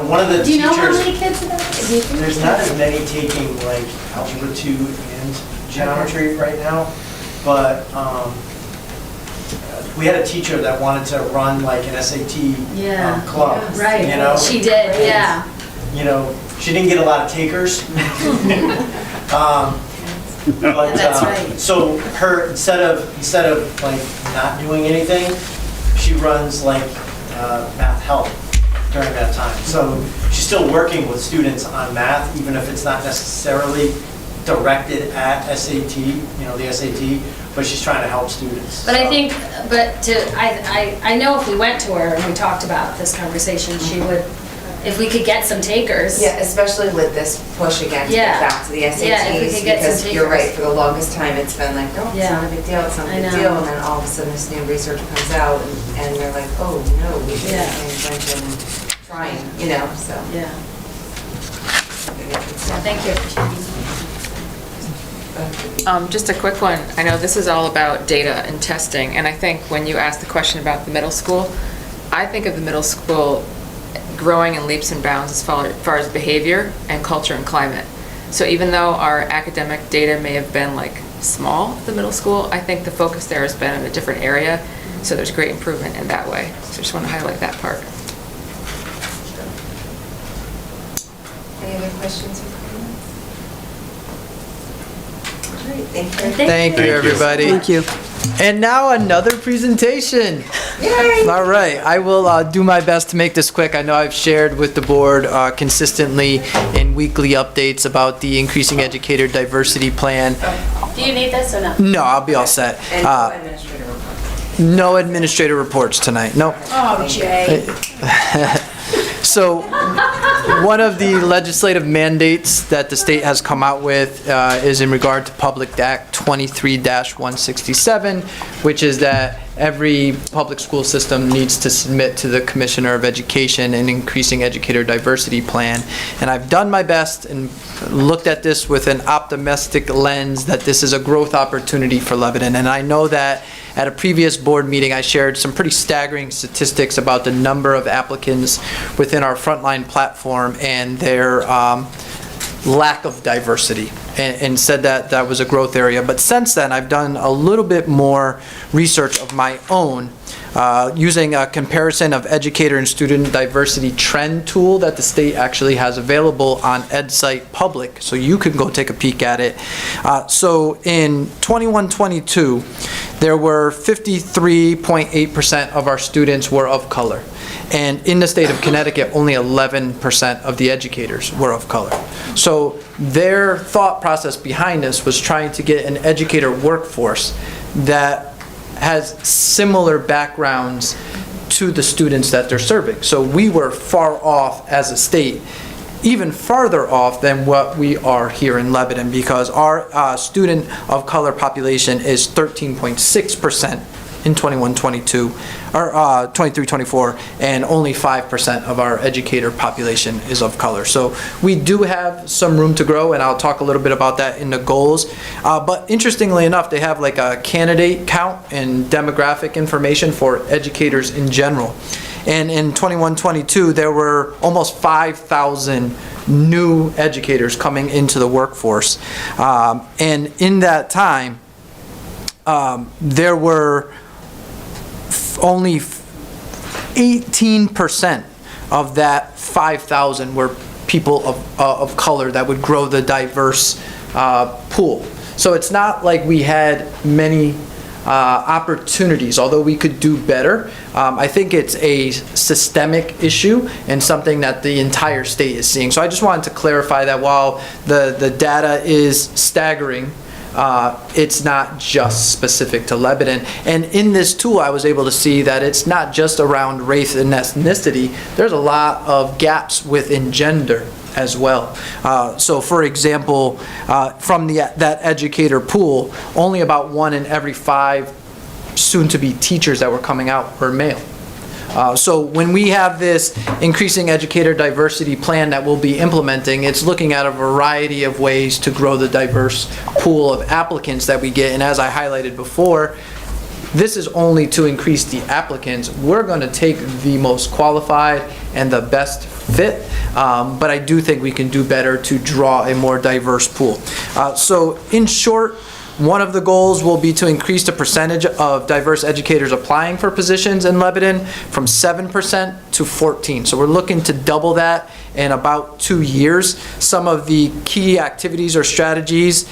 One of the teachers... Do you know how many kids are there? There's not as many taking like algebra 2 and geometry right now, but we had a teacher that wanted to run like an SAT club. Right, she did, She didn't get a lot of takers. That's right. So her, instead of like not doing anything, she runs like math help during that time. So she's still working with students on math, even if it's not necessarily directed at SAT, the SAT, but she's trying to help students. But I think, I know if we went to her and we talked about this conversation, she would, if we could get some takers. Yeah, especially with this push again to get back to the SATs. Yeah, if we could get some because you're right, takers. for the longest time, it's been like, oh, it's not a big deal, it's not a I big know. deal, and then all of a sudden this new research comes out, and they're like, oh, no, we should be paying attention and trying, so. Yeah. Thank you. Just a quick one. I know this is all about data and testing, and I think when you asked the question about the middle school, I think of the middle school growing in leaps and bounds as far as behavior and culture and climate. So even though our academic data may have been like small at the middle school, I think the focus there has been in a different area, so there's great improvement in that way. So I just want to highlight that part. Any other questions or comments? All right, thank you. Thank you, everybody. Thank you. And now another presentation. Yay! All right, I will do my best to make this quick. I know I've shared with the board consistently in weekly updates about the Increasing Educator Diversity Plan. Do you need this or no? No, I'll be all set. And no administrative report. No administrative reports tonight, no. Oh, Jay. So, one of the legislative mandates that the state has come out with is in regard to Public Act 23-167, which is that every public school system needs to submit to the Commissioner of Education an increasing educator diversity plan. And I've done my best and looked at this with an optimistic lens that this is a growth opportunity for Lebanon. And I know that at a previous board meeting, I shared some pretty staggering statistics about the number of applicants within our frontline platform and their lack of diversity, and said that that was a growth area. But since then, I've done a little bit more research of my own using a comparison of educator and student diversity trend tool that the state actually has available on EdSite Public, so you can go take a peek at it. So in 21-22, there were 53.8% of our students were of color. And in the state of Connecticut, only 11% of the educators were of color. So their thought process behind this was trying to get an educator workforce that has similar backgrounds to the students that they're serving. So we were far off as a state, even farther off than what we are here in Lebanon, because our student of color population is 13.6% in 21-22, or 23-24, and only 5% of our educator population is of color. So we do have some room to grow, and I'll talk a little bit about that in the goals. But interestingly enough, they have like a candidate count and demographic information for educators in general. And in 21-22, there were almost 5,000 new educators coming into the workforce. And in that time, there were only 18% of that 5,000 were people of color that would grow the diverse pool. So it's not like we had many opportunities, although we could do better. I think it's a systemic issue and something that the entire state is seeing. So I just wanted to clarify that while the data is staggering, it's not just specific to Lebanon. And in this tool, I was able to see that it's not just around race and ethnicity. There's a lot of gaps within gender as well. So for example, from that educator pool, only about 1 in every 5 soon-to-be teachers that were coming out were male. So when we have this increasing educator diversity plan that we'll be implementing, it's looking at a variety of ways to grow the diverse pool of applicants that we get. And as I highlighted before, this is only to increase the applicants. We're going to take the most qualified and the best fit, but I do think we can do better to draw a more diverse pool. So in short, one of the goals will be to increase the percentage of diverse educators applying for positions in Lebanon from 7% to 14%. So we're looking to double that in about 2 years. Some of the key activities or strategies,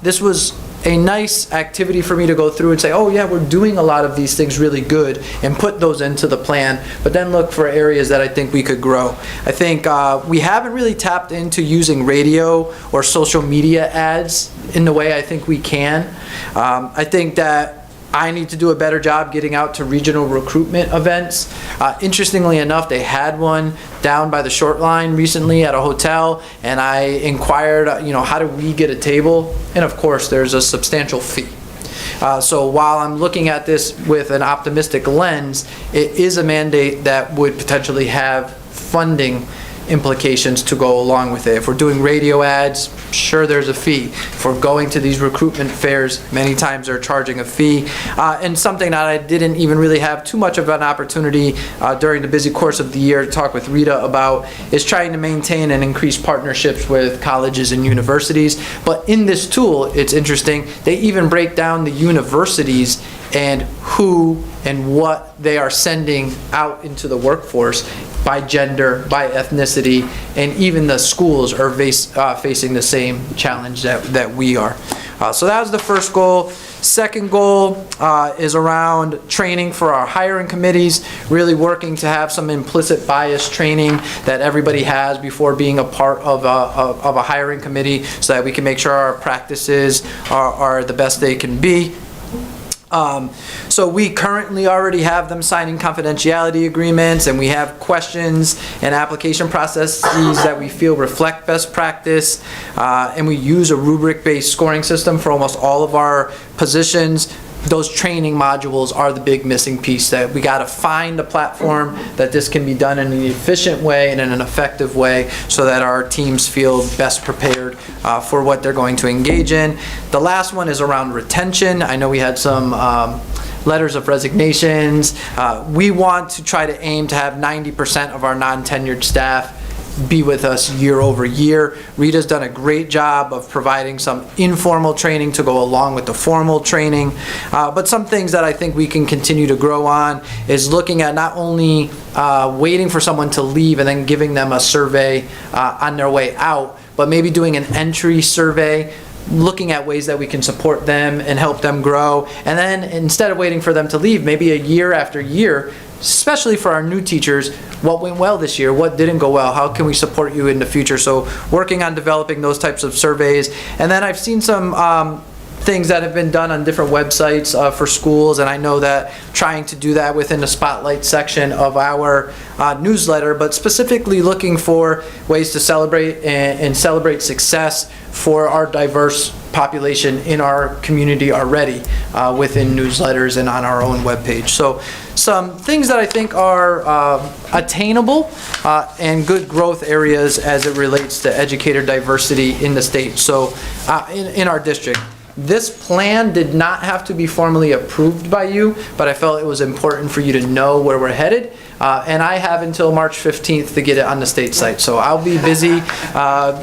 this was a nice activity for me to go through and say, oh yeah, we're doing a lot of these things really good, and put those into the plan, but then look for areas that I think we could grow. I think we haven't really tapped into using radio or social media ads in the way I think we can. I think that I need to do a better job getting out to regional recruitment events. Interestingly enough, they had one down by the Short Line recently at a hotel, and I inquired, how do we get a table? And of course, there's a substantial fee. So while I'm looking at this with an optimistic lens, it is a mandate that would potentially have funding implications to go along with it. If we're doing radio ads, sure, there's a fee. If we're going to these recruitment fairs, many times they're charging a fee. And something that I didn't even really have too much of an opportunity during the busy course of the year to talk with Rita about is trying to maintain and increase partnerships with colleges and universities. But in this tool, it's interesting, they even break down the universities and who and what they are sending out into the workforce by gender, by ethnicity, and even the schools are facing the same challenge that we are. So that was the first goal. Second goal is around training for our hiring committees, really working to have some implicit bias training that everybody has before being a part of a hiring committee so that we can make sure our practices are the best they can be. So we currently already have them signing confidentiality agreements, and we have questions and application processes that we feel reflect best practice, and we use a rubric-based scoring system for almost all of our positions. Those training modules are the big missing piece, that we got to find a platform that this can be done in an efficient way and in an effective way so that our teams feel best prepared for what they're going to engage in. The last one is around retention. I know we had some letters of resignations. We want to try to aim to have 90% of our non-tenured staff be with us year over year. Rita's done a great job of providing some informal training to go along with the formal training. But some things that I think we can continue to grow on is looking at not only waiting for someone to leave and then giving them a survey on their way out, but maybe doing an entry survey, looking at ways that we can support them and help them grow. And then instead of waiting for them to leave, maybe a year after year, especially for our new teachers, what went well this year, what didn't go well, how can we support you in the future? So working on developing those types of surveys. And then I've seen some things that have been done on different websites for schools, and I know that trying to do that within the spotlight section of our newsletter, but specifically looking for ways to celebrate and celebrate success for our diverse population in our community already within newsletters and on our own webpage. So some things that I think are attainable and good growth areas as it relates to educator diversity in the state. So in our district. This plan did not have to be formally approved by you, but I felt it was important for you to know where we're headed. And I have until March 15th to get it on the state site. So I'll be busy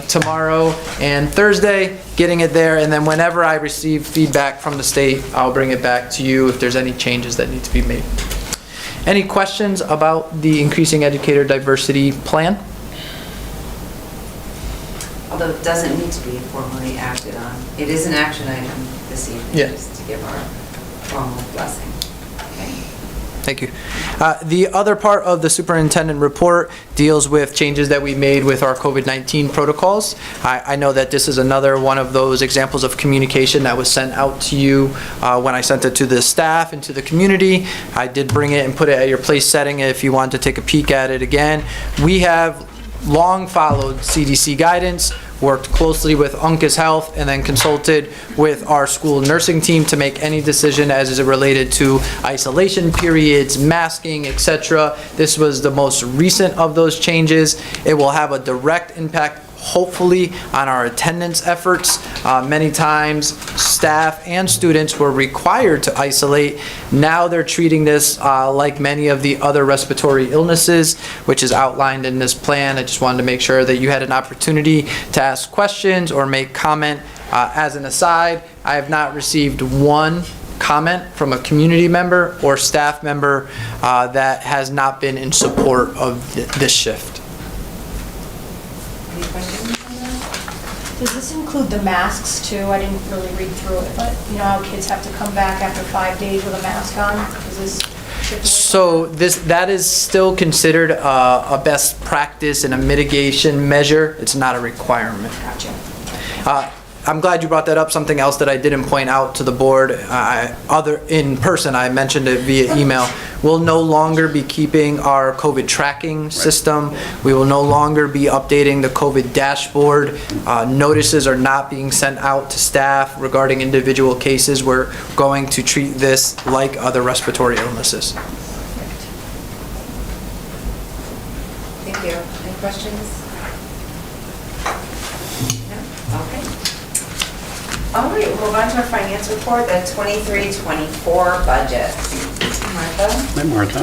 tomorrow and Thursday getting it there. And then whenever I receive feedback from the state, I'll bring it back to you if there's any changes that need to be made. Any questions about the Increasing Educator Diversity Plan? Although it doesn't need to be formally acted on. It is an action item this evening, just to give our formal blessing. Okay. Thank you. The other part of the superintendent report deals with changes that we made with our COVID-19 protocols. I know that this is another one of those examples of communication that was sent out to you when I sent it to the staff and to the community. I did bring it and put it at your place setting if you want to take a peek at it again. We have long followed CDC guidance, worked closely with Uncas Health, and then consulted with our school nursing team to make any decision as is related to isolation periods, masking, etc. This was the most recent of those changes. It will have a direct impact, hopefully, on our attendance efforts. Many times, staff and students were required to isolate. Now they're treating this like many of the other respiratory illnesses, which is outlined in this plan. I just wanted to make sure that you had an opportunity to ask questions or make comment. As an aside, I have not received one comment from a community member or staff member that has not been in support of this shift. Any questions on that? Does this include the masks too? I didn't really read through it, but you know how kids have to come back after 5 days with a mask on? Is this shift away So that is still considered a best practice and a mitigation measure. It's not a requirement. Gotcha. I'm glad you brought that up. Something else that I didn't point out to the board, in person, I mentioned it via email. We'll no longer be keeping our COVID tracking system. We will no longer be updating the COVID dashboard. Notices are not being sent out to staff regarding individual cases. We're going to treat this like other respiratory illnesses. Thank you. Any questions? No? Okay. All right, we'll move on to our finance report, the 23-24 budget. Martha? Hi, Martha.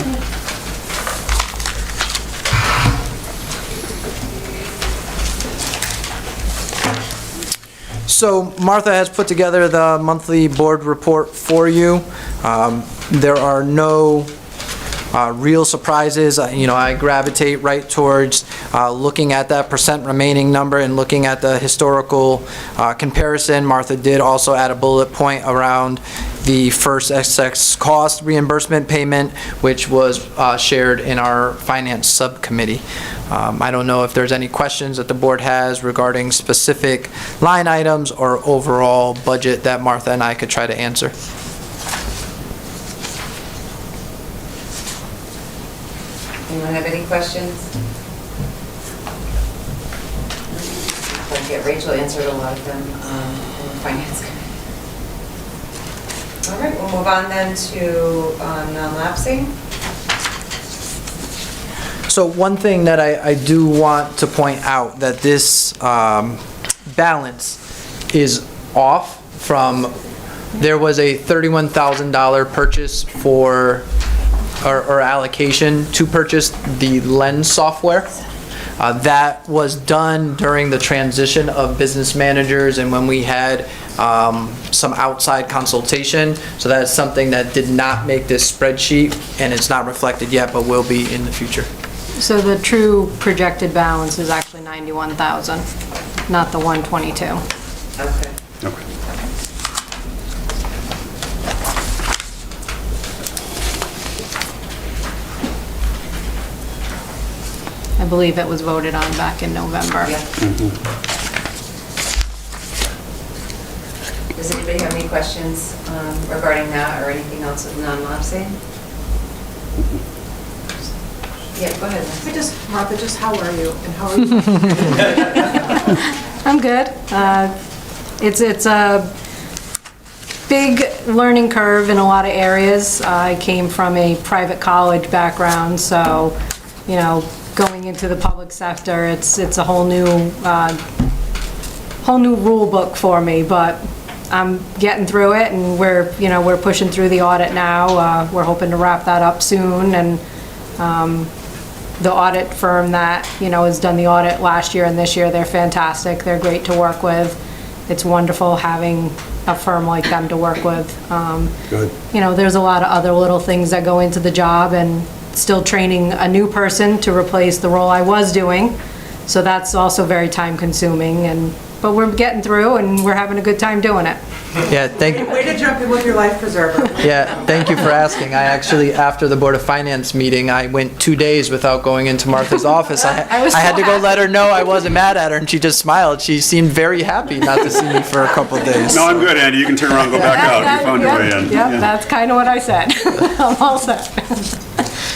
So Martha has put together the monthly board report for you. There are no real surprises. I gravitate right towards looking at that percent remaining number and looking at the historical comparison. Martha did also add a bullet point around the first excess cost reimbursement payment, which was shared in our finance subcommittee. I don't know if there's any questions that the board has regarding specific line items or overall budget that Martha and I could try to answer. Anyone have any questions? I get Rachel answered a lot of them in the finance committee. All right, we'll move on then to non-lapsing. So one thing that I do want to point out, that this balance is off from, there was a $31,000 purchase for, or allocation to purchase the Lens software. That was done during the transition of business managers and when we had some outside consultation. So that is something that did not make this spreadsheet, and it's not reflected yet, but will be in the future. So the true projected balance is actually 91,000, not the 122. Okay. Okay. I believe it was voted on back in November. Does anybody have any questions regarding that or anything else with non-lapsing? Yeah, go ahead. Martha, just how are you and how are you? I'm good. It's a big learning curve in a lot of areas. I came from a private college background, so, going into the public sector, it's a whole new rule book for me, but I'm getting through it, and we're pushing through the audit now. We're hoping to wrap that up soon, and the audit firm that, has done the audit last year and this year, they're fantastic. They're great to work with. It's wonderful having a firm like them to work with. Good. There's a lot of other little things that go into the job, and still training a new person to replace the role I was doing. So that's also very time consuming, but we're getting through and we're having a good time doing it. Yeah, thank you. Way to jump in with your life preserver. Yeah, thank you for asking. I actually, after the Board of Finance meeting, I went 2 days without going into Martha's office. I had to go let her know I wasn't mad at her, and she just smiled. She seemed very happy not to see me for a couple days. No, I'm good, Andy. You can turn around and go back out. You found your way in. Yep, that's kind of what I said. I'm all set.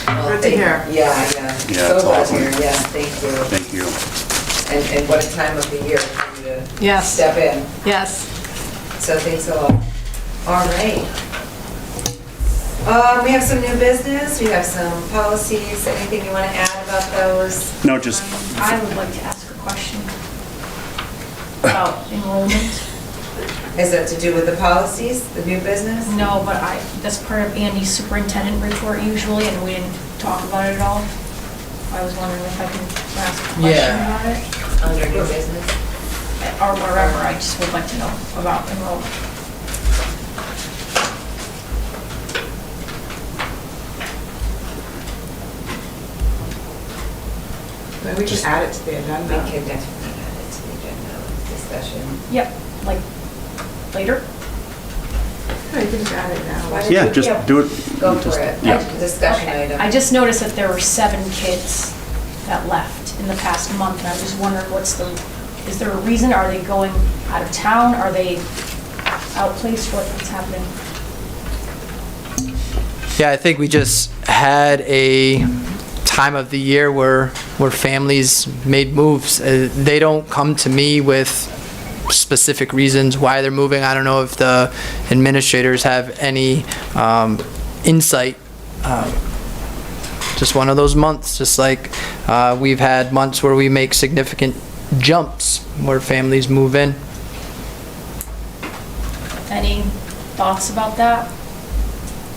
Good to hear. Yeah. Yeah, So it's glad awesome. to hear. Yes, thank you. Thank you. And what a time of the year for you to Yes. step in. Yes. So thanks a lot. All right. We have some new business. We have some policies. Anything you want to add about those? No, just, I would like to ask a question about enrollment. Is it to do with the policies, the new business? No, but that's part of Andy's superintendent report usually, and we didn't talk about it at all. I was wondering if I can ask a question about it. Under new business? Or wherever, I just would like to know about enrollment. Maybe we can add it to the We agenda. can definitely add it to the agenda discussion. Yep, like later? No, you can just add it now. Why don't yeah, you- just do it. Go just- for it. Yeah. Discussion Okay. item. I just noticed that there were 7 kids that left in the past month, and I was just wondering is there a reason? Are they going out of town? Are they outplaced? What's happening? Yeah, I think we just had a time of the year where families made moves. They don't come to me with specific reasons why they're moving. I don't know if the administrators have any insight. Just one of those months, just like we've had months where we make significant jumps where families move in. Any thoughts about that?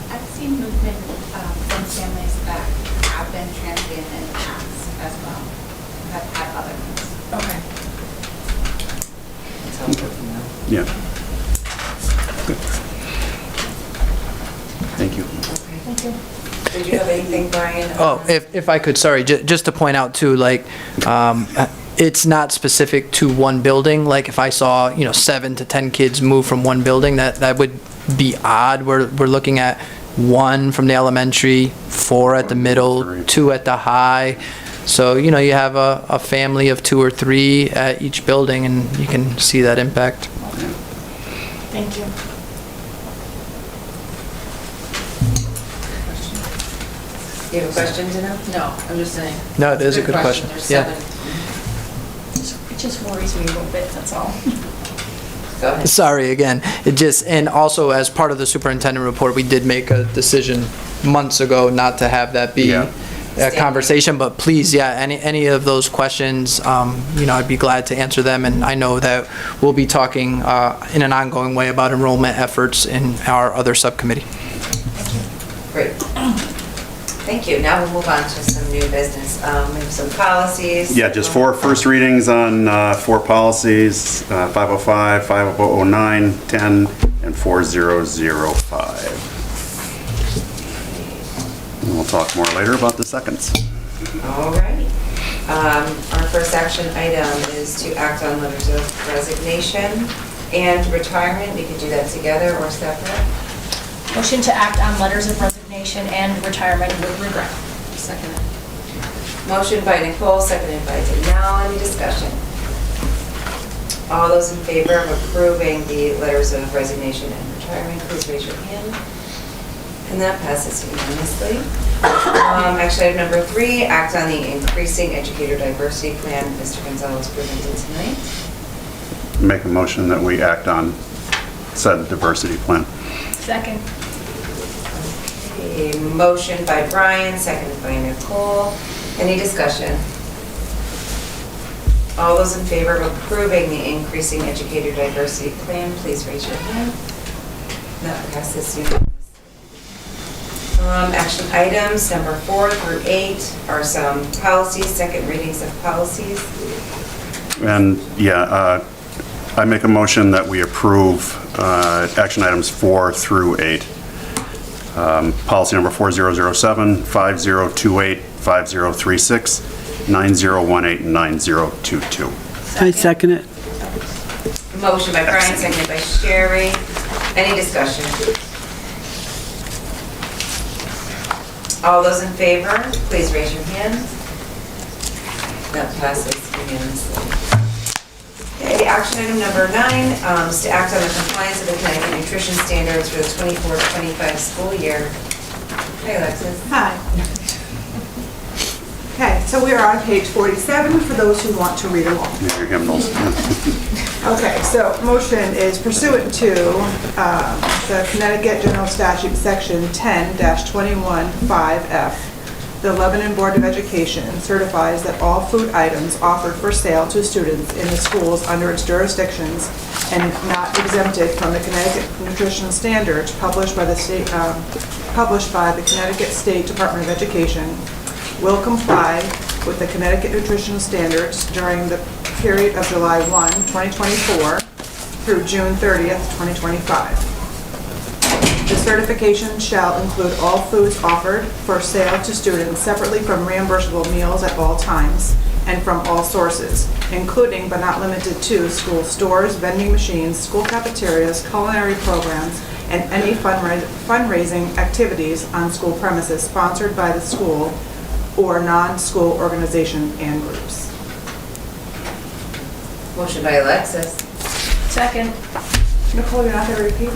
I've seen movement from families that have been transient in the past as well, have had other ones. Okay. It's helpful to know. Yeah. Good. Thank you. Thank you. Did you have anything, Brian? Oh, if I could, sorry, just to point out too, like, it's not specific to one building. Like if I saw, 7 to 10 kids move from one building, that would be odd. We're looking at 1 from the elementary, 4 at the middle, 2 at the high. So, you have a family of 2 or 3 at each building, and you can see that impact. Thank you. Do you have a question, Dana? No, I'm just saying. No, it is a good question. There's Yeah. 7. It just worries me a little bit, that's all. Go ahead. Sorry again. And also as part of the superintendent report, we did make a decision months ago not to have that be a conversation, but please, any of those questions, I'd be glad to answer them. And I know that we'll be talking in an ongoing way about enrollment efforts in our other subcommittee. Great. Thank you. Now we'll move on to some new business. We have some policies. Yeah, just 4 first readings on 4 policies, 505, 509, 10, and 4005. And we'll talk more later about the seconds. All right. Our first action item is to act on letters of resignation and retirement. We could do that together or separate. Motion to act on letters of resignation and retirement with regret. Second. Motion by Nicole, seconded by Danielle. Any discussion? All those in favor of approving the letters of resignation and retirement, please raise your hand. And that passes unanimously. Action item number 3, act on the increasing educator diversity plan Mr. Gonzalez presented tonight. Make a motion that we act on said diversity plan. Second. A motion by Brian, seconded by Nicole. Any discussion? All those in favor of approving the increasing educator diversity plan, please raise your hand. That passes unanimously. Action items number 4 through 8 are some policies, second readings of policies. And I make a motion that we approve action items 4 through 8. Policy number 4007, 5028, 5036, 9018, and 9022. I second it. Motion by Brian, seconded by Sherry. Any discussion? All those in favor, please raise your hand. That passes unanimously. Okay, action item number 9 is to act on the compliance of the Connecticut nutrition standards for the 24-25 school year. Hi, Alexis. Hi. Okay, so we are on page 47 for those who want to read along. Your hymnals. Okay, so motion is pursuant to the Connecticut General Statute, Section 10-21-5F. The Lebanon Board of Education certifies that all food items offered for sale to students in the schools under its jurisdictions and not exempted from the Connecticut nutrition standards published by the Connecticut State Department of Education will comply with the Connecticut nutrition standards during the period of July 1, 2024 through June 30th, 2025. The certification shall include all foods offered for sale to students separately from reimbursable meals at all times and from all sources, including but not limited to school stores, vending machines, school cafeterias, culinary programs, and any fundraising activities on school premises sponsored by the school or non-school organization and groups. Motion by Alexis. Second. Nicole, you're not going to repeat it?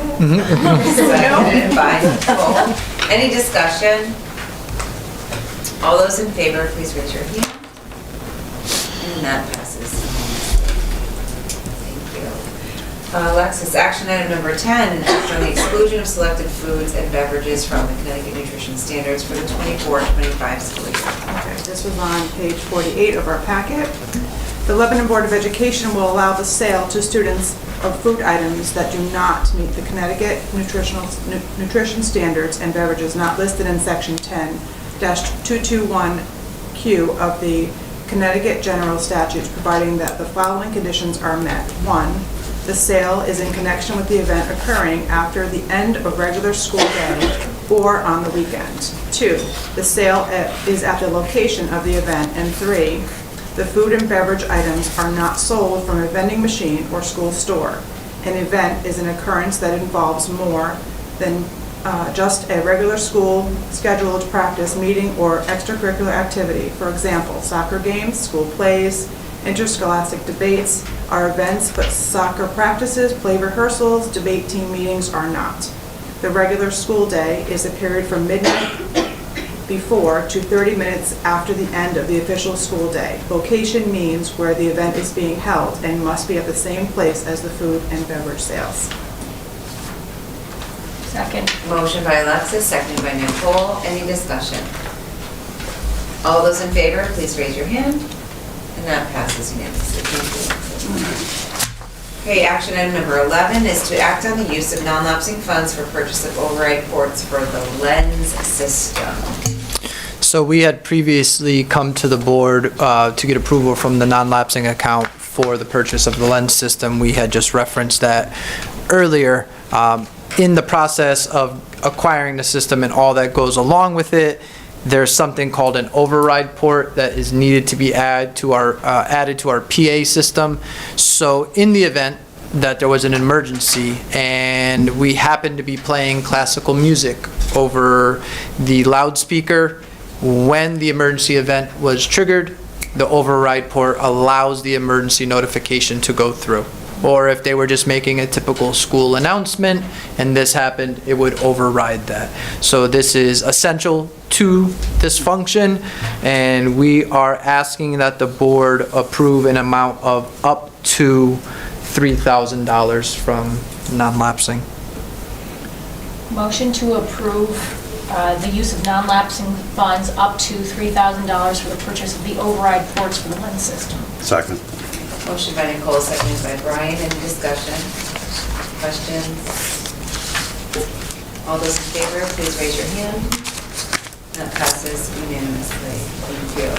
Seconded by Nicole. Any discussion? All those in favor, please raise your hand. And that passes. Thank you. Alexis, action item number 10, act on the exclusion of selected foods and beverages from the Connecticut nutrition standards for the 24-25 school year. Okay, this was on page 48 of our packet. The Lebanon Board of Education will allow the sale to students of food items that do not meet the Connecticut nutrition standards and beverages not listed in section 10-221Q of the Connecticut General Statutes, providing that the following conditions are met. 1, the sale is in connection with the event occurring after the end of regular school day or on the weekend. 2, the sale is at the location of the event. And 3, the food and beverage items are not sold from a vending machine or school store. An event is an occurrence that involves more than just a regular school scheduled practice, meeting, or extracurricular activity. For example, soccer games, school plays, interscholastic debates are events, but soccer practices, play rehearsals, debate team meetings are not. The regular school day is a period from midnight before to 30 minutes after the end of the official school day. Location means where the event is being held and must be at the same place as the food and beverage sales. Second. Motion by Alexis, seconded by Nicole. Any discussion? All those in favor, please raise your hand. And that passes unanimously. Thank you. Okay, action item number 11 is to act on the use of non-lapsing funds for purchase of override ports for the lens system. So we had previously come to the board to get approval from the non-lapsing account for the purchase of the lens system. We had just referenced that earlier. In the process of acquiring the system and all that goes along with it, there's something called an override port that is needed to be added to our PA system. So in the event that there was an emergency and we happened to be playing classical music over the loudspeaker, when the emergency event was triggered, the override port allows the emergency notification to go through. Or if they were just making a typical school announcement and this happened, it would override that. So this is essential to this function, and we are asking that the board approve an amount of up to $3,000 from non-lapsing. Motion to approve the use of non-lapsing funds up to $3,000 for the purchase of the override ports for the lens system. Second. Motion by Nicole, seconded by Brian. Any discussion? Questions? All those in favor, please raise your hand. That passes unanimously. Thank you.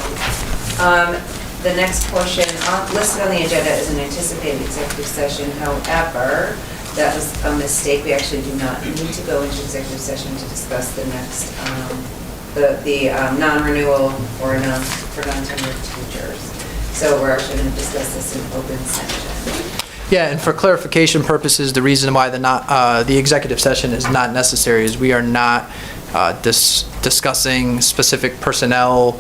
The next portion listed on the agenda is an anticipated executive session. However, that was a mistake. We actually do not need to go into executive session to discuss the next, the non-renewal for non-tenured teachers. So we're actually going to discuss this in open session. Yeah, and for clarification purposes, the reason why the executive session is not necessary is we are not discussing specific personnel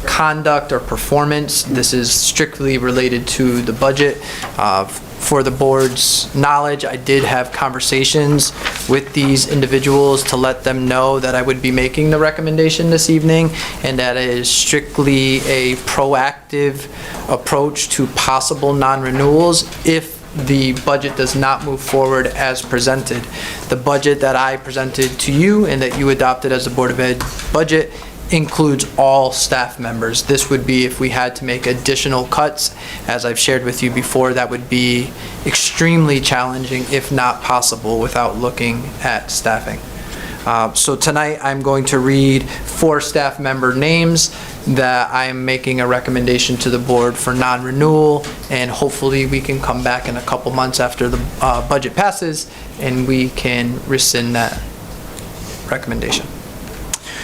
conduct or performance. This is strictly related to the budget. For the board's knowledge, I did have conversations with these individuals to let them know that I would be making the recommendation this evening, and that it is strictly a proactive approach to possible non-renewals if the budget does not move forward as presented. The budget that I presented to you and that you adopted as the Board of Ed budget includes all staff members. This would be if we had to make additional cuts. As I've shared with you before, that would be extremely challenging, if not possible, without looking at staffing. So tonight, I'm going to read 4 staff member names that I am making a recommendation to the board for non-renewal, and hopefully we can come back in a couple months after the budget passes and we can rescind that recommendation.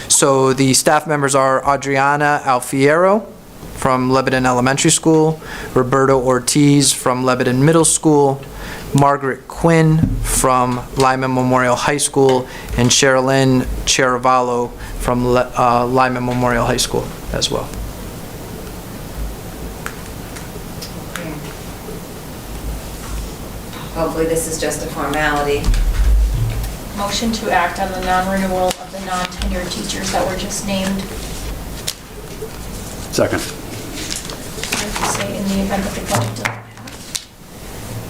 So the staff members are Adriana Alfiero from Lebanon Elementary School, Roberto Ortiz from Lebanon Middle School, Margaret Quinn from Lyman Memorial High School, and Sherilyn Cheravallo from Lyman Memorial High School as well. Hopefully this is just a formality. Motion to act on the non-renewal of the non-tenured teachers that were just named. Second. I have to say in the event that the budget doesn't pass.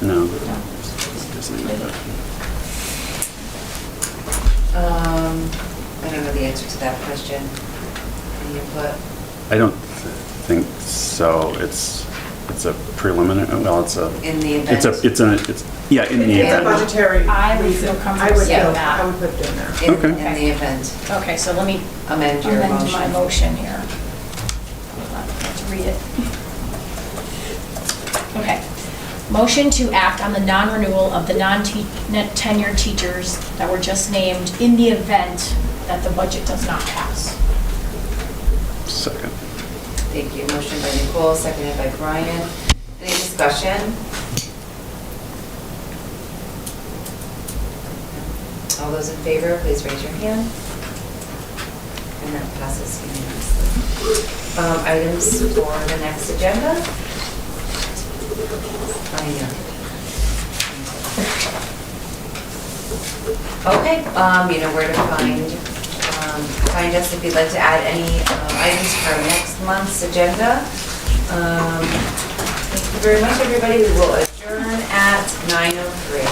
No. I don't know the answer to that question. Any input? I don't think so. It's a preliminary, well, it's a... In the event. Yeah, in the event. Budgetary. I would feel comfortable saying that. I would put it in there. Okay. In the event. Okay, so let me Amend your motion. my motion here. Hold on, let's read it. Okay. Motion to act on the non-renewal of the non-tenured teachers that were just named in the event that the budget does not pass. Second. Thank you. Motion by Nicole, seconded by Brian. Any discussion? All those in favor, please raise your hand. And that passes unanimously. Items for the next agenda? Okay, you know where to find us if you'd like to add any items for our next month's agenda. Thank you very much, everybody. We will adjourn at 9:03.